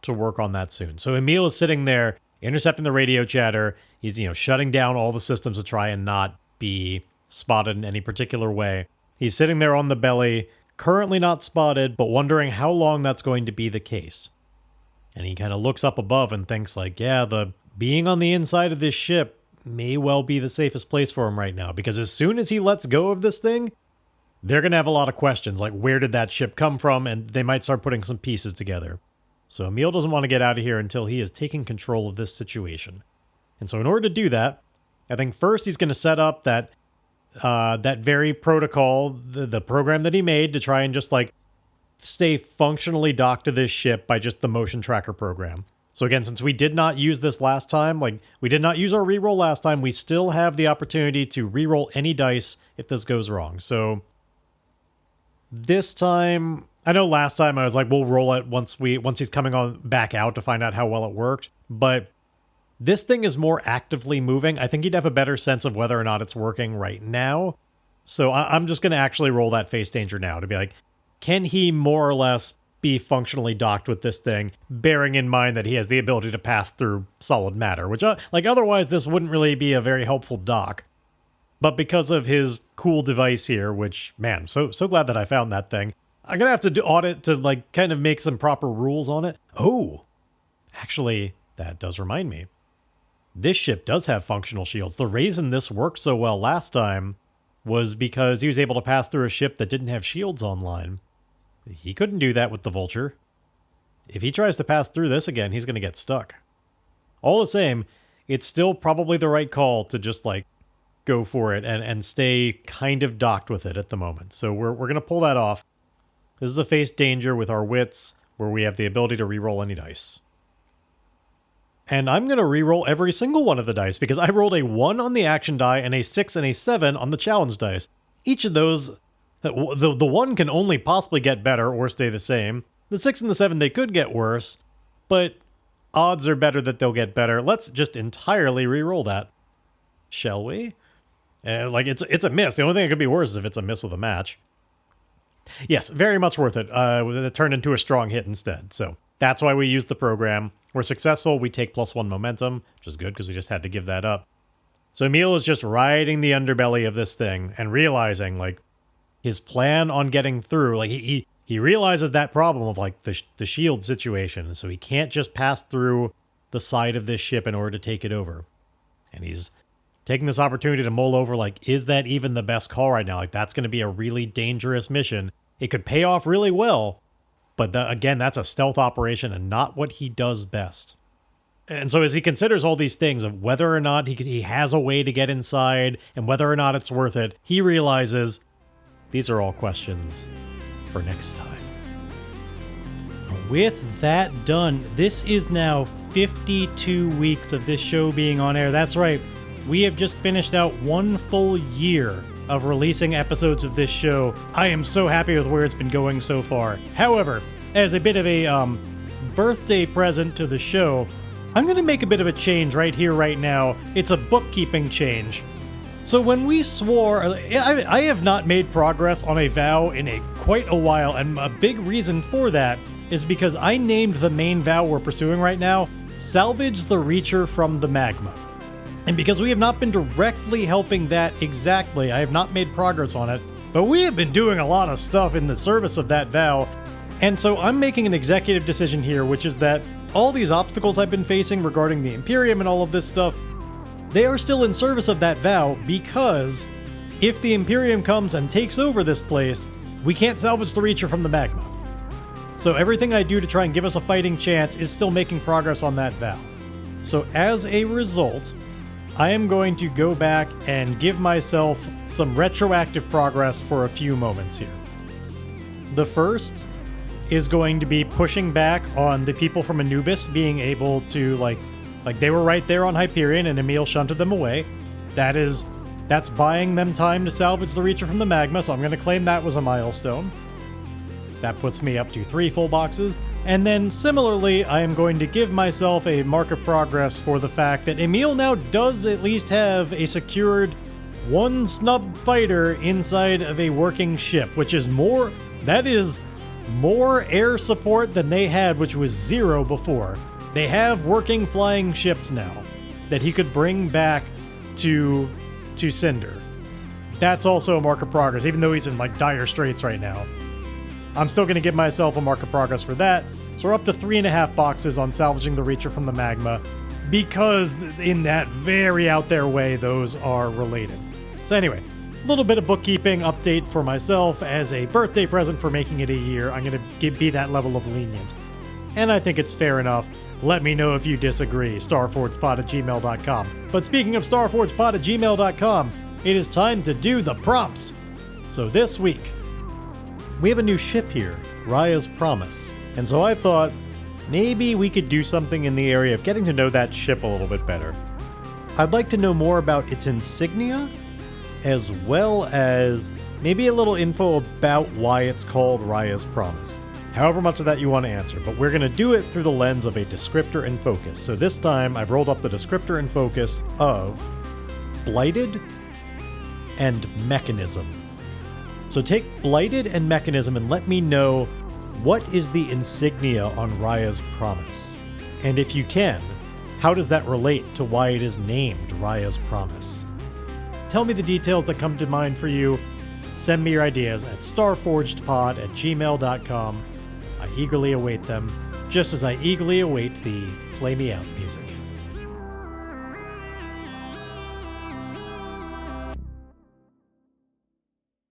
work on that soon. So Emile is sitting there, intercepting the radio chatter. He's, shutting down all the systems to try and not be spotted in any particular way. He's sitting there on the belly, currently not spotted, but wondering how long that's going to be the case. And he kind of looks up above and thinks like, yeah, the being on the inside of this ship may well be the safest place for him right now, because as soon as he lets go of this thing, they're going to have a lot of questions, like where did that ship come from, and they might start putting some pieces together. So Emile doesn't want to get out of here until he is taking control of this situation. And so in order to do that, I think first he's going to set up that very protocol, the program that he made to try and just like stay functionally docked to this ship by just the motion tracker program. So again, since we did not use this last time, like we did not use our reroll last time, we still have the opportunity to reroll any dice if this goes wrong. So this time, I know last time I was like, we'll roll it once he's coming on back out to find out how well it worked. But this thing is more actively moving. I think he'd have a better sense of whether or not it's working right now. So I'm just going to actually roll that face danger now to be like, can he more or less be functionally docked with this thing, bearing in mind that he has the ability to pass through solid matter, which, like, otherwise this wouldn't really be a very helpful dock. But because of his cool device here, which, man, so glad that I found that thing, I'm gonna have to do audit to, like, kind of make some proper rules on it. Oh, actually, that does remind me. This ship does have functional shields. The reason this worked so well last time was because he was able to pass through a ship that didn't have shields online. He couldn't do that with the Vulture. If he tries to pass through this again, he's going to get stuck. All the same, it's still probably the right call to just, like, go for it and stay kind of docked with it at the moment. So we're going to pull that off. This is a face danger with our wits, where we have the ability to reroll any dice. And I'm going to reroll every single one of the dice, because I rolled a 1 on the action die and a 6 and a 7 on the challenge dice. Each of those, the 1 can only possibly get better or stay the same. The 6 and the 7, they could get worse, but odds are better that they'll get better. Let's just entirely reroll that. Shall we? Like, it's a miss. The only thing that could be worse is if it's a miss with a match. Yes, very much worth it. It turned into a strong hit instead. So that's why we use the program. We're successful. We take +1 momentum, which is good because we just had to give that up. So Emile is just riding the underbelly of this thing and realizing, like, his plan on getting through. Like, he realizes that problem of, like, the shield situation. So he can't just pass through the side of this ship in order to take it over. And he's taking this opportunity to mull over, like, is that even the best call right now? Like, that's going to be a really dangerous mission. It could pay off really well, but again, that's a stealth operation and not what he does best. And so as he considers all these things of whether or not he has a way to get inside and whether or not it's worth it, he realizes these are all questions for next time. With that done, this is now 52 weeks of this show being on air. That's right. We have just finished out 1 full year of releasing episodes of this show. I am so happy with where it's been going so far. However, as a bit of a birthday present to the show, I'm going to make a bit of a change right here, right now. It's a bookkeeping change. So when we swore, I have not made progress on a vow in quite a while, and a big reason for that is because I named the main vow we're pursuing right now, Salvage the Reacher from the Magma. And because we have not been directly helping that exactly, I have not made progress on it, but we have been doing a lot of stuff in the service of that vow. And so I'm making an executive decision here, which is that all these obstacles I've been facing regarding the Imperium and all of this stuff, they are still in service of that vow, because if the Imperium comes and takes over this place, we can't salvage the Reacher from the Magma. So everything I do to try and give us a fighting chance is still making progress on that vow. So as a result, I am going to go back and give myself some retroactive progress for a few moments here. The first is going to be pushing back on the people from Anubis being able to, like they were right there on Hyperion and Emile shunted them away. That's buying them time to salvage the Reacher from the Magma, so I'm going to claim that was a milestone. That puts me up to 3 full boxes. And then similarly, I am going to give myself a mark of progress for the fact that Emile now does at least have a secured 1 snub fighter inside of a working ship, which is more air support than they had, which was 0 before. They have working flying ships now that he could bring back to Cinder. That's also a mark of progress, even though he's in, like, dire straits right now. I'm still going to give myself a mark of progress for that. So we're up to 3.5 boxes on salvaging the Reacher from the Magma, because in that very out there way, those are related. So anyway, a little bit of bookkeeping update for myself as a birthday present for making it a year. I'm going to be that level of lenient. And I think it's fair enough. Let me know if you disagree. starforgepod@gmail.com. But speaking of starforgepod@gmail.com, it is time to do the prompts. So this week, we have a new ship here, Raya's Promise. And so I thought, maybe we could do something in the area of getting to know that ship a little bit better. I'd like to know more about its insignia, as well as maybe a little info about why it's called Raya's Promise. However much of that you want to answer, but we're going to do it through the lens of a descriptor and focus. So this time, I've rolled up the descriptor and focus of Blighted and Mechanism. So take Blighted and Mechanism and let me know What is the insignia on Raya's promise? And if you can, how does that relate to why it is named Raya's Promise? Tell me the details that come to mind for you. Send me your ideas at starforgedpod@gmail.com. I eagerly await them, just as I eagerly await the Play Me Out music.